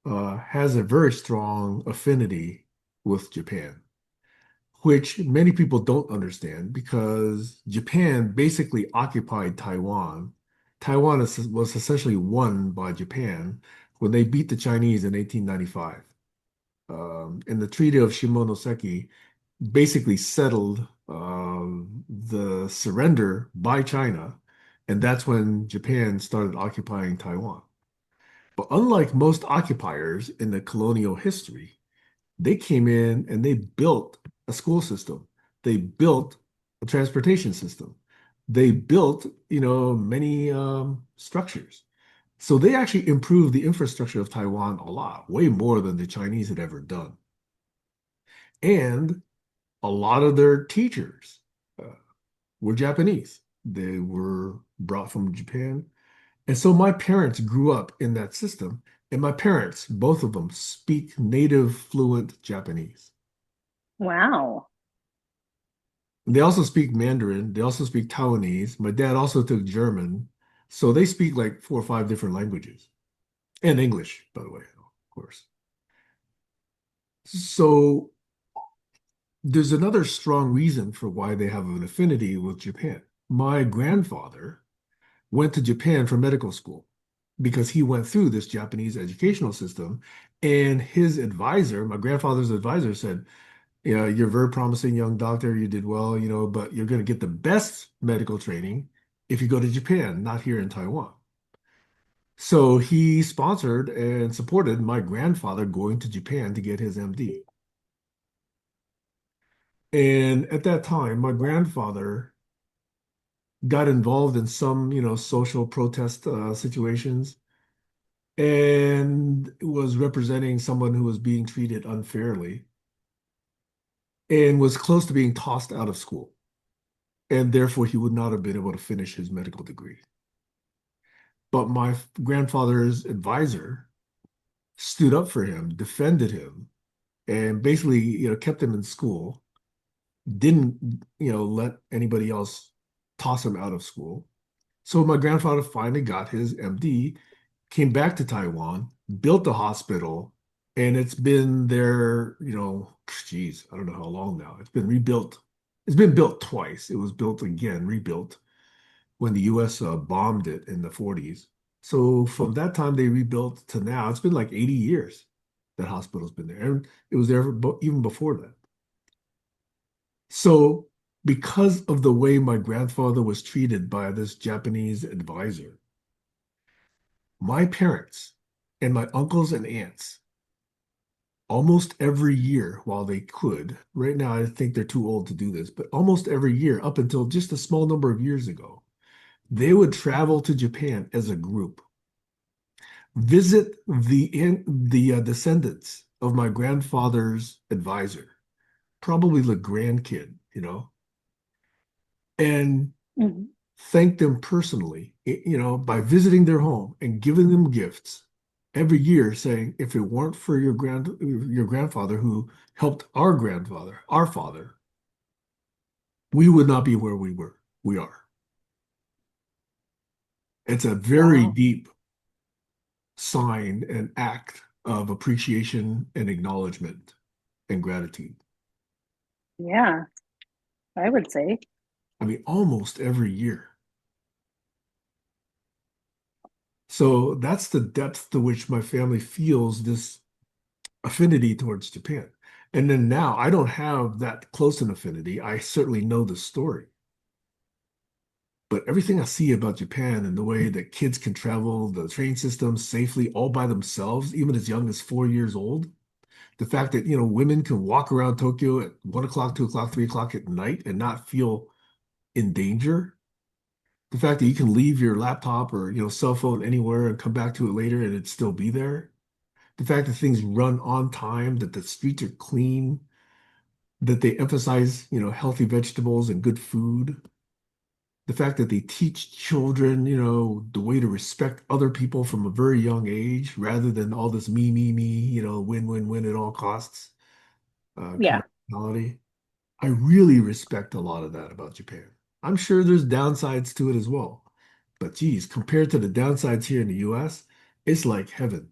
has a very strong affinity with Japan, which many people don't understand because Japan basically occupied Taiwan. Taiwan was essentially won by Japan when they beat the Chinese in 1895. And the Treaty of Shimonoseki basically settled the surrender by China, and that's when Japan started occupying Taiwan. But unlike most occupiers in the colonial history, they came in and they built a school system. They built a transportation system. They built, many structures. So they actually improved the infrastructure of Taiwan a lot, way more than the Chinese had ever done. And a lot of their teachers uh, were Japanese. They were brought from Japan. And so my parents grew up in that system. And my parents, both of them, speak native fluent Japanese. Wow. They also speak Mandarin. They also speak Taiwanese. My dad also took German. So they speak like 4 or 5 different languages and English, by the way, of course. So there's another strong reason for why they have an affinity with Japan. My grandfather went to Japan for medical school because he went through this Japanese educational system. And his advisor, my grandfather's advisor, said, "Yeah, you're a very promising young doctor. You did well, but you're going to get the best medical training if you go to Japan, not here in Taiwan." So he sponsored and supported my grandfather going to Japan to get his MD. And at that time, my grandfather got involved in some, social protest situations and was representing someone who was being treated unfairly and was close to being tossed out of school. And therefore, he would not have been able to finish his medical degree. But my grandfather's advisor stood up for him, defended him, and basically, kept him in school, didn't, let anybody else toss him out of school. So my grandfather finally got his MD, came back to Taiwan, built a hospital, and it's been there, geez, I don't know how long now. It's been rebuilt. It's been built twice. It was built again, rebuilt when the US bombed it in the 40s. So from that time they rebuilt to now, it's been like 80 years that hospital's been there. And it was there even before that. So because of the way my grandfather was treated by this Japanese advisor, my parents and my uncles and aunts, almost every year while they could, right now I think they're too old to do this, but almost every year up until just a small number of years ago, they would travel to Japan as a group, visit the descendants of my grandfather's advisor, probably the grandkid, and Mhm. thank them personally by visiting their home and giving them gifts every year, saying, if it weren't for your grandfather who helped our grandfather, our father, we would not be where we are. It's a very Wow. deep sign and act of appreciation and acknowledgement and gratitude. Yeah, I would say. I mean, almost every year. So that's the depth to which my family feels this affinity towards Japan. And then now I don't have that close an affinity. I certainly know the story. But everything I see about Japan and the way that kids can travel the train system safely all by themselves, even as young as 4 years old, the fact that, women can walk around Tokyo at 1 o'clock, 2 o'clock, 3 o'clock at night and not feel in danger. The fact that you can leave your laptop or, cell phone anywhere and come back to it later and it'd still be there. The fact that things run on time, that the streets are clean, that they emphasize, healthy vegetables and good food. The fact that they teach children, the way to respect other people from a very young age rather than all this me, win, win, win at all costs kind Yeah. of mentality. I really respect a lot of that about Japan. I'm sure there's downsides to it as well. But geez, compared to the downsides here in the US, it's like heaven.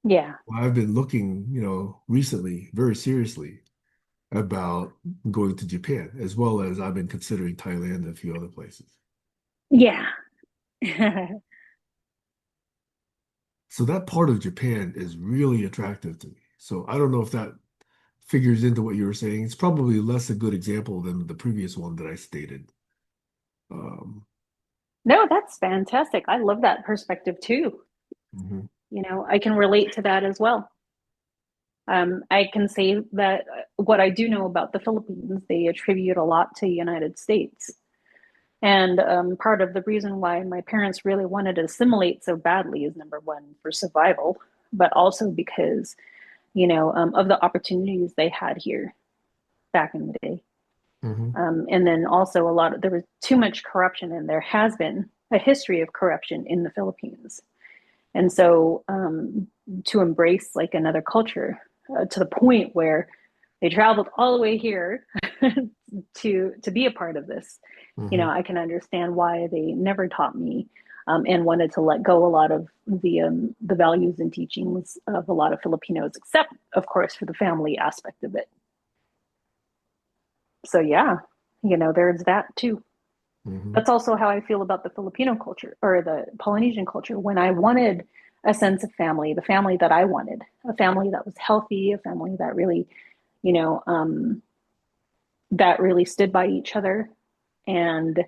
Yeah. I've been looking, recently very seriously about going to Japan, as well as I've been considering Thailand and a few other places. Yeah. So that part of Japan is really attractive to me. So I don't know if that figures into what you were saying. It's probably less a good example than the previous one that I stated. Um, No, that's fantastic. I love that perspective too. mhm, I can relate to that as well. I can say that what I do know about the Philippines, they attribute a lot to the United States. And part of the reason why my parents really wanted to assimilate so badly is number one, for survival, but also because, of the opportunities they had here back in the day. mhm, And then also there was too much corruption, and there has been a history of corruption in the Philippines. And so to embrace like another culture to the point where they traveled all the way here to be a part of this, mhm, I can understand why they never taught me and wanted to let go a lot of the values and teachings of a lot of Filipinos, except of course for the family aspect of it. So yeah, there's that too. mhm, That's also how I feel about the Filipino culture or the Polynesian culture. When I wanted a sense of family, the family that I wanted, a family that was healthy, a family that really, you know, um, that really stood by each other and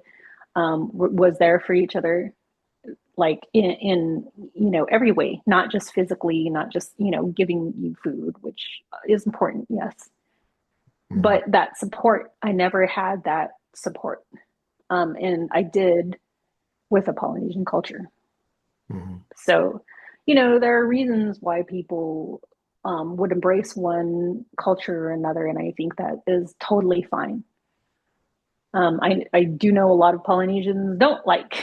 was there for each other, like in every way, not just physically, not just giving you food, which is important, yes, mhm, but that support, I never had that support, and I did with a Polynesian culture. mhm, So, there are reasons why people would embrace one culture or another, and I think that is totally fine. I do know a lot of Polynesians don't like,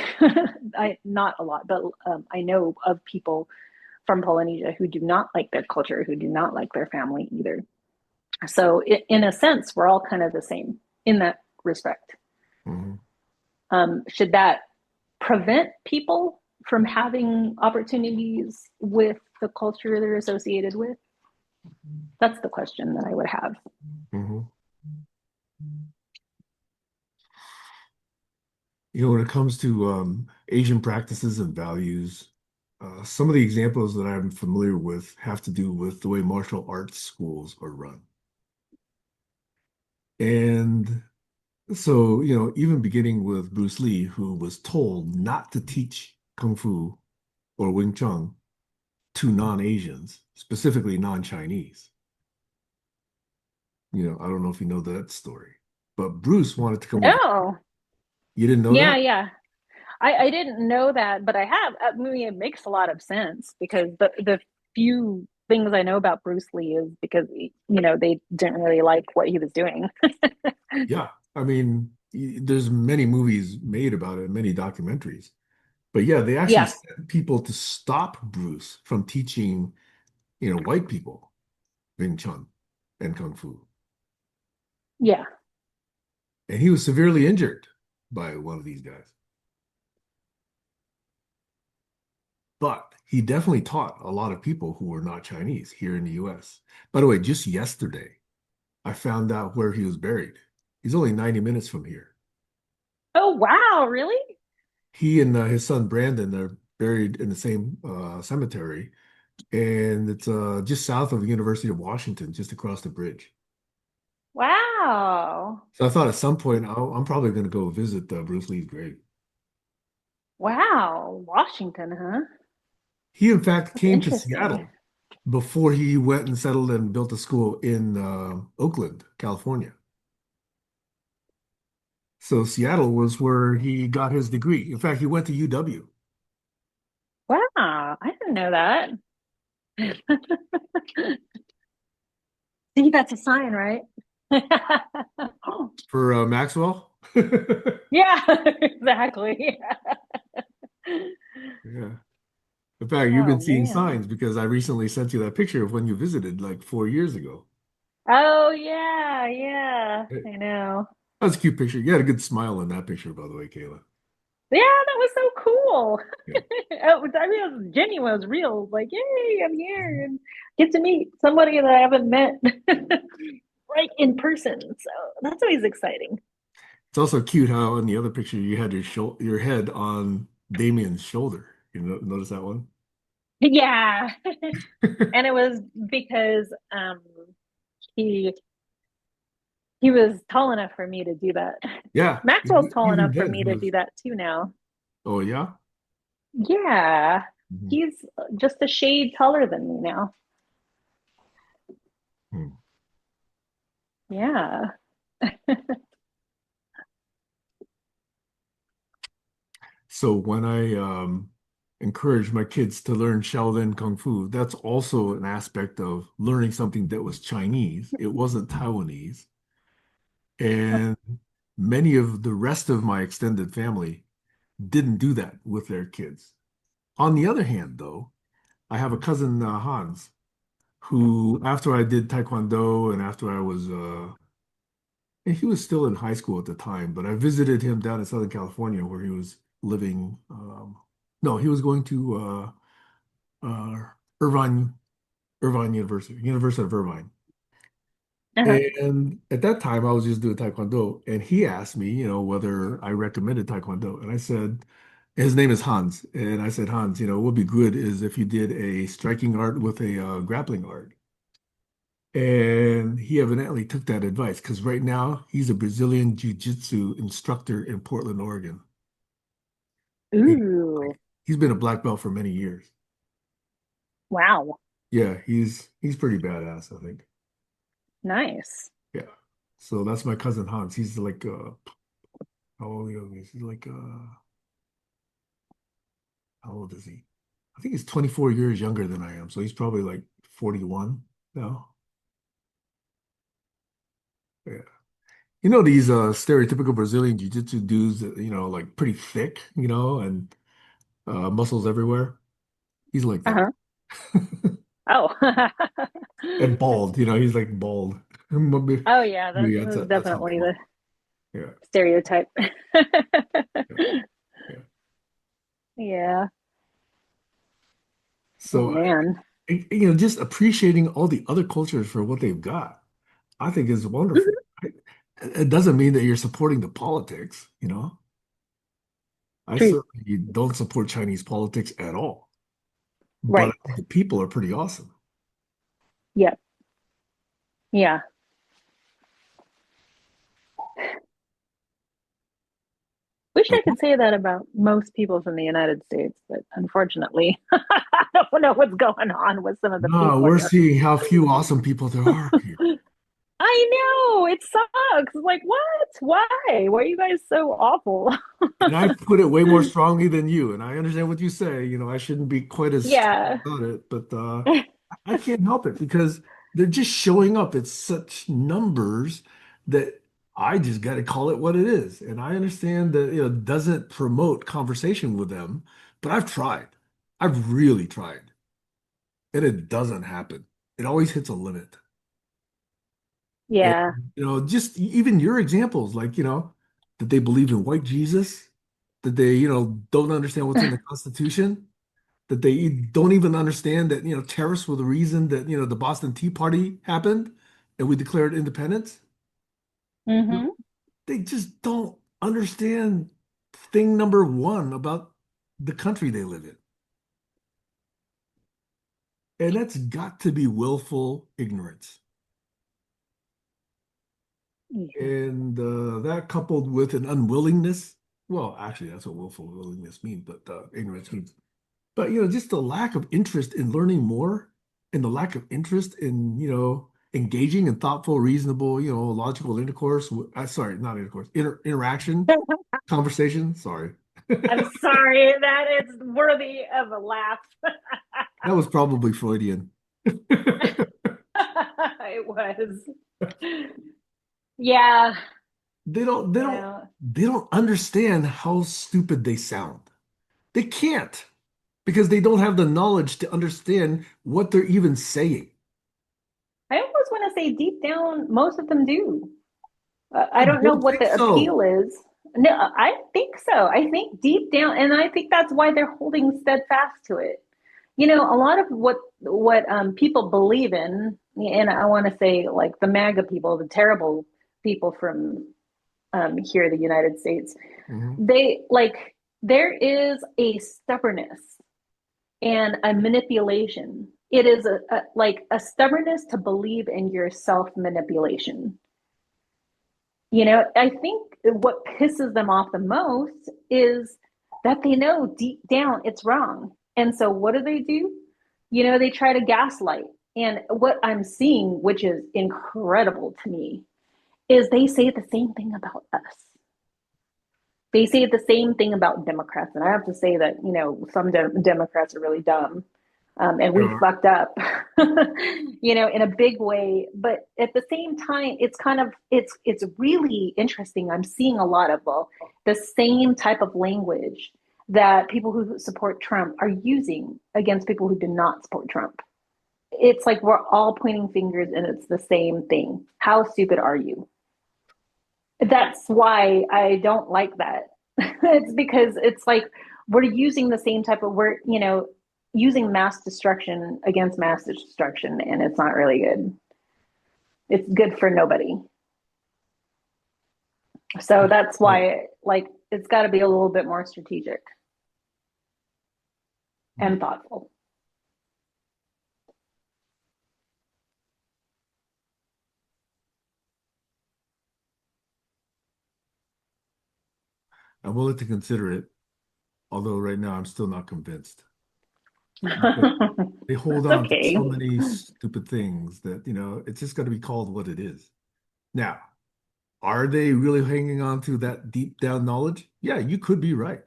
not a lot, but I know of people from Polynesia who do not like their culture, who do not like their family either. So, in a sense, we're all kind of the same in that respect. mhm. Should that prevent people from having opportunities with the culture they're associated with? That's the question that I would have. Mhm. When it comes to Asian practices and values, some of the examples that I'm familiar with have to do with the way martial arts schools are run. And so, even beginning with Bruce Lee, who was told not to teach Kung Fu or Wing Chun to non-Asians, specifically non-Chinese. I don't know if you know that story, but Bruce wanted to come over. No. You didn't know Yeah, that? yeah. I didn't know that, but I have. I mean, it makes a lot of sense because the few things I know about Bruce Lee is because they didn't really like what he was doing. Yeah. I mean, there's many movies made about it, many documentaries. But yeah, they actually Yeah, sent people to stop Bruce from teaching, white people Wing Chun and Kung Fu. yeah. And he was severely injured by one of these guys. But he definitely taught a lot of people who were not Chinese here in the US. By the way, just yesterday, I found out where he was buried. He's only 90 minutes from here. Oh, wow, really? He and his son Brandon are buried in the same cemetery, and it's just south of the University of Washington, just across the bridge. Wow. So I thought at some point I'm probably going to go visit Bruce Lee's grave. Wow. Washington, huh? He, in fact, That's came to interesting. Seattle before he went and settled and built a school in Oakland, California. So Seattle was where he got his degree. In fact, he went to UW. Wow, I didn't know that. See, that's a sign, right? For Maxwell. Yeah, exactly. Yeah. In fact, you've Oh been seeing man. signs because I recently sent you that picture of when you visited like 4 years ago. Oh yeah, yeah. Hey, I know. that's a cute picture. You had a good smile in that picture, by the way, Kayla. Yeah, that was so cool. Yeah. I mean, it was genuine, it was real. Like, yay, I'm here and get to meet somebody that I haven't met right in person. So that's always exciting. It's also cute how in the other picture you had your head on Damien's shoulder. Notice that one? Yeah. And it was because he he was tall enough for me to do that. Yeah, Maxwell's tall even enough for then me he to do was. that too now. Oh yeah. Yeah. Mhm. He's just a shade taller than me now. Hmm. Yeah. So when I encourage my kids to learn Shaolin Kung Fu, that's also an aspect of learning something that was Chinese. It wasn't Taiwanese. And many of the rest of my extended family didn't do that with their kids. On the other hand, though, I have a cousin, Hans, who, after I did Taekwondo and after I was, and he was still in high school at the time, but I visited him down in Southern California where he was living. No, he was going to uh, Irvine, Irvine University, University of Irvine. Uh-huh. And at that time, I was just doing Taekwondo, and he asked me, whether I recommended Taekwondo, and I said, his name is Hans, and I said, Hans, what would be good is if you did a striking art with a grappling art. And he evidently took that advice because right now he's a Brazilian jiu-jitsu instructor in Portland, Oregon. And Ooh. he's been a black belt for many years. Wow. Yeah, he's pretty badass, I think. Nice. Yeah. So that's my cousin Hans. He's like how old is he? He's like how old is he? I think he's 24 years younger than I am. So he's probably like 41 now. Yeah. These stereotypical Brazilian jiu-jitsu dudes that, like pretty thick, and muscles everywhere. He's like that. Uh-huh. Oh. And bald, he's like bald. Maybe, Oh yeah, maybe that's that's how definitely come. the Yeah, stereotype. yeah, yeah. Yeah. Oh So, man. just appreciating all the other cultures for what they've got, I think is wonderful. Mhm. Right? It doesn't mean that you're supporting the politics. I True. certainly don't support Chinese politics at all, but I Right. think the people are pretty awesome. Yeah. Yeah. Wish Like, I could say that about most people from the United States, but unfortunately, I don't know what's going on with some of the no, people we're here. seeing how few awesome people there are here. I know it sucks. Like, what? Why? Why are you guys so awful? And I put it way more strongly than you. And I understand what you say. I shouldn't be quite as strong Yeah. about it, but I can't help it because they're just showing up at such numbers that I just got to call it what it is. And I understand that, it doesn't promote conversation with them, but I've tried. I've really tried. And it doesn't happen. It always hits a limit. And, Yeah. just even your examples, like, that they believe in white Jesus, that they, don't understand what's in the Constitution, that they don't even understand that, tariffs were the reason that, the Boston Tea Party happened and we declared independence. Hmm. They just don't understand thing number one about the country they live in. And that's got to be willful ignorance. And that coupled with an unwillingness, well, actually, that's what willful willingness means, but ignorance means. But, just the lack of interest in learning more and the lack of interest in, engaging in thoughtful, reasonable, logical intercourse. Sorry, not intercourse, interaction, conversation. Sorry. I'm sorry, that is worthy of a laugh. That was probably Freudian. It was. Yeah, They don't they don't yeah. they don't understand how stupid they sound. They can't because they don't have the knowledge to understand what they're even saying. I almost want to say deep down, most of them do. I I don't know don't what think the so. appeal is. No, I think so. I think deep down, and I think that's why they're holding steadfast to it. A lot of what people believe in, and I want to say like the MAGA people, the terrible people from here, the United States, Mhm. they like there is a stubbornness and a manipulation. It is like a stubbornness to believe in your self manipulation. I think what pisses them off the most is that they know deep down it's wrong. And so what do? They try to gaslight. And what I'm seeing, which is incredible to me, is they say the same thing about us. They say the same thing about Democrats. And I have to say that, some Democrats are really dumb. And There we are. fucked up, in a big way. But at the same time, it's kind of it's really interesting. I'm seeing a lot of the same type of language that people who support Trump are using against people who do not support Trump. It's like we're all pointing fingers and it's the same thing. How stupid are you? That's why I don't like that. It's because it's like we're using the same type of we're using mass destruction against mass destruction, and it's not really good. It's good for nobody. So that's Right. why like it's got to be a little bit more strategic and thoughtful. I'm willing to consider it, although right now I'm still not convinced because they hold That's on to okay. so many stupid things that, it's just got to be called what it is. Now, are they really hanging on to that deep down knowledge? Yeah, you could be right.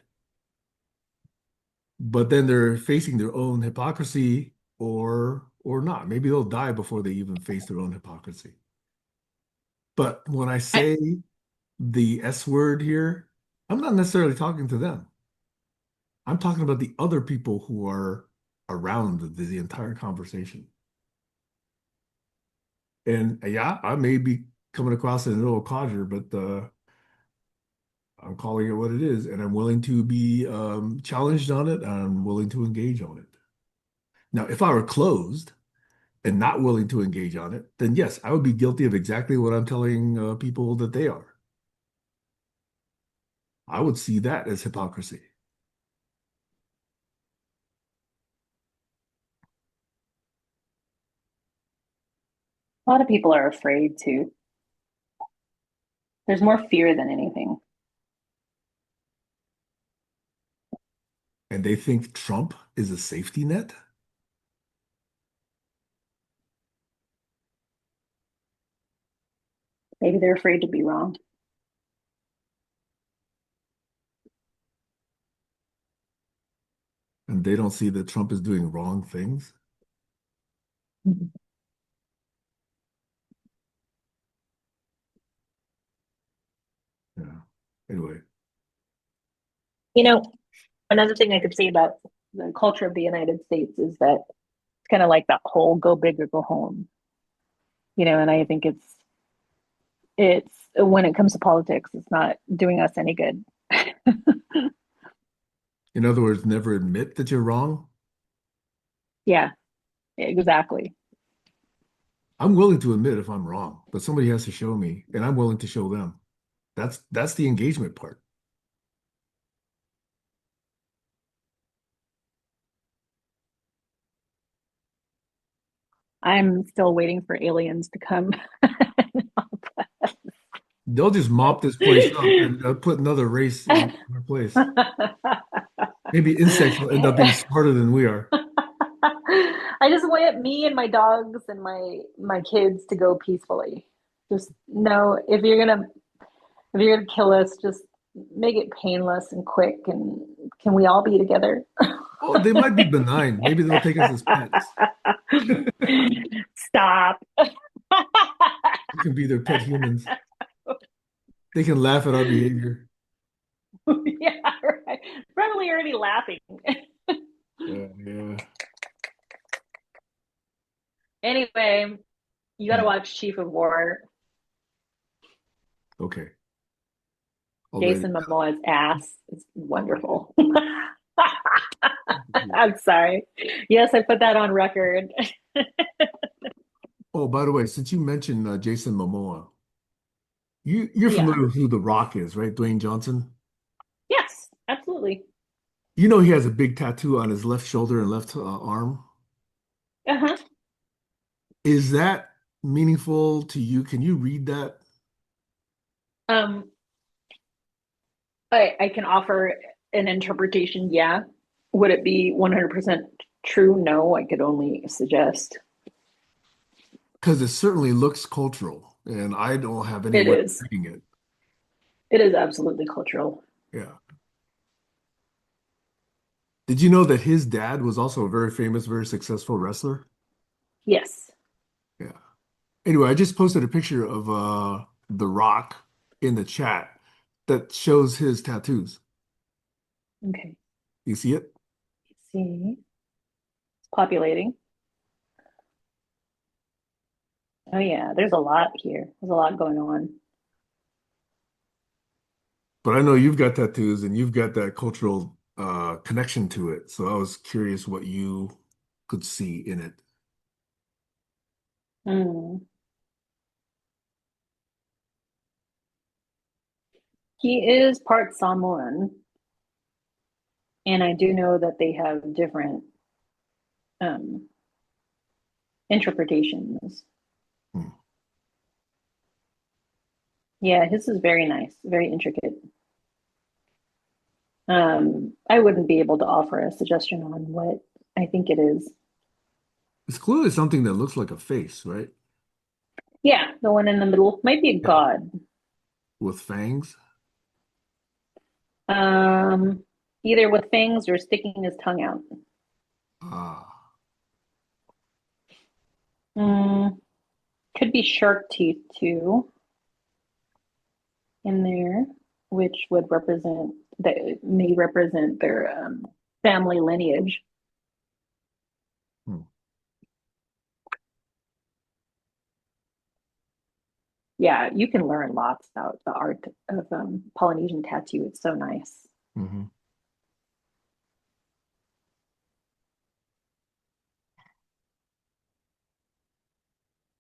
But then they're facing their own hypocrisy or not. Maybe they'll die before they even face their own hypocrisy. But when I I, say the S word here, I'm not necessarily talking to them. I'm talking about the other people who are around the entire conversation. And yeah, I may be coming across as a little codger, but I'm calling it what it is, and I'm willing to be challenged on it. I'm willing to engage on it. Now, if I were closed and not willing to engage on it, then yes, I would be guilty of exactly what I'm telling people that they are. I would see that as hypocrisy. A lot of people are afraid too. There's more fear than anything. And they think Trump is a safety net, Maybe they're afraid to be wrong. and they don't see that Trump is doing wrong things. Anyway, You know, another thing I could say about the culture of the United States is that it's kind of like that whole go big or go home, and I think it's when it comes to politics, it's not doing us any good. in other words, never admit that you're wrong. Yeah, exactly. I'm willing to admit if I'm wrong, but somebody has to show me, and I'm willing to show them. That's the engagement part. I'm still waiting for aliens to come. They'll just mop this place up and put another race in our place. Maybe insects will end up being smarter than we are. I just want me and my dogs and my kids to go peacefully. Just no, if you're gonna kill us, just make it painless and quick. And can we all be together? Oh, they might be benign. Maybe they'll take us as pets. Stop. We can be their pet humans. They can laugh at our behavior. Yeah, right. Probably already laughing. Yeah. Anyway, you got to Hmm. watch Chief of War. Okay. I'll write it Jason Momoa's ass is wonderful. down. I'm sorry. Yes, I put that on record. Oh, by the way, since you mentioned Jason Momoa, you're Yeah. familiar with who The Rock is, right? Dwayne Johnson. Yes, absolutely. You know he has a big tattoo on his left shoulder and left arm. Uh-huh. Is that meaningful to you? Can you read that? Um, I can offer an interpretation, yeah. Would it be 100% true? No, I could only suggest. Because it certainly looks cultural, and I don't have any It way of is. reading it. It is absolutely cultural. Yeah. Did you know that his dad was also a very famous, very successful wrestler? Yes. Yeah. Anyway, I just posted a picture of The Rock in the chat that shows his tattoos. Okay. You see it? Let's see. It's populating. Oh yeah, there's a lot here. There's a lot going on. But I know you've got tattoos and you've got that cultural connection to it. So I was curious what you could see in it. Mm. He is part Samoan, and I do know that they have different um, interpretations. Hmm. Yeah, his is very nice, very intricate. I wouldn't be able to offer a suggestion on what I think it is. It's clearly something that looks like a face, right? Yeah, the one in the middle might be a Yeah. god. With fangs. Um, Either with fangs or sticking his tongue out. Ah. Mm, could be shark teeth too in there, which would represent that may represent their family lineage. Hmm. Yeah, you can learn lots about the art of Polynesian tattoo. It's so nice. Hmm.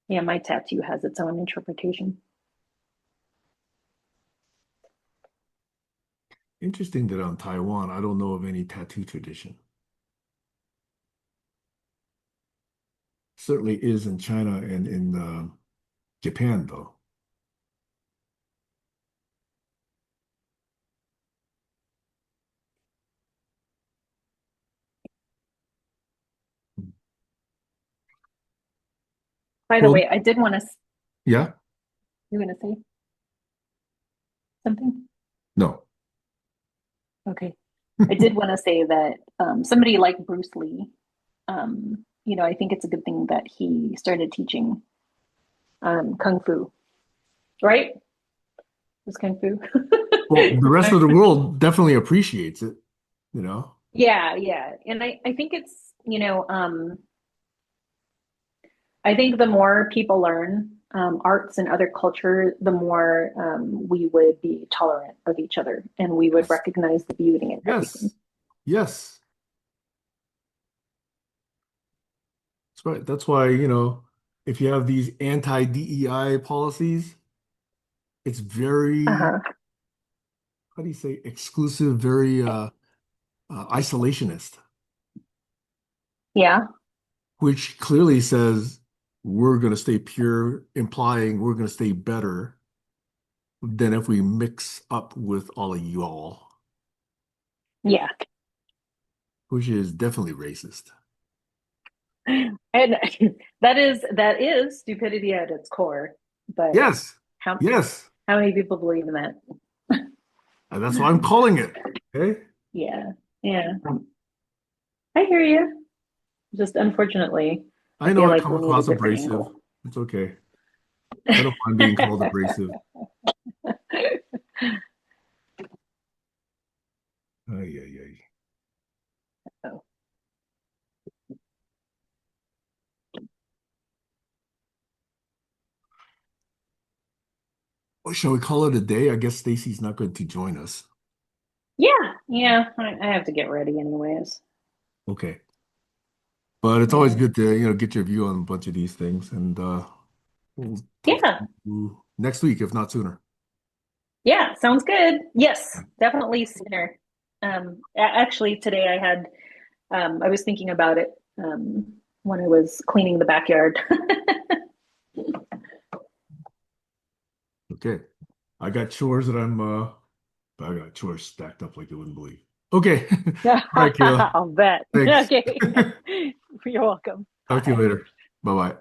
Yeah, my tattoo has its own interpretation. Interesting that on Taiwan, I don't know of any tattoo tradition. Certainly is in China and in Japan, though. By the Well, way, I did want to. yeah, You want to say something? no. Okay. I did want to say that somebody like Bruce Lee, I think it's a good thing that he started teaching kung fu, right? Was kung fu? Well, the rest of the world definitely appreciates it, you know? Yeah, yeah. And I think it's, I think the more people learn arts and other culture, the more we would be tolerant of each other and we would Yes. recognize the beauty in everything. Yes. Yes. That's right. That's why, if you have these anti-DEI policies, it's very, Uh-huh. how do you say, exclusive, very isolationist, Yeah, which clearly says we're going to stay pure, implying we're going to stay better than if we mix up with all of you all, yeah. which is definitely racist. And that is stupidity at its core. But Yes. how Yes. how many people believe in that? And that's why I'm calling it. Okay. Yeah, yeah. I hear you. Just unfortunately, I I know feel I like come we need a across different abrasive. angle. It's okay. I don't mind being called abrasive. Ay, ay, ay. Well, shall we call it a day? I guess Stacy's not going to join us. Yeah, yeah. I have to get ready anyways. Okay. But it's always Yeah. good to, get your view on a bunch of these things. And we'll talk to Yeah. you next week, if not sooner. Yeah, sounds good. Yes, definitely sooner. Actually, today I was thinking about it when I was cleaning the backyard. Okay. I got chores stacked up like you wouldn't believe. Okay. All right, Kayla. I'll bet. Thanks. Okay. You're welcome. Talk to you Bye. later. Bye-bye.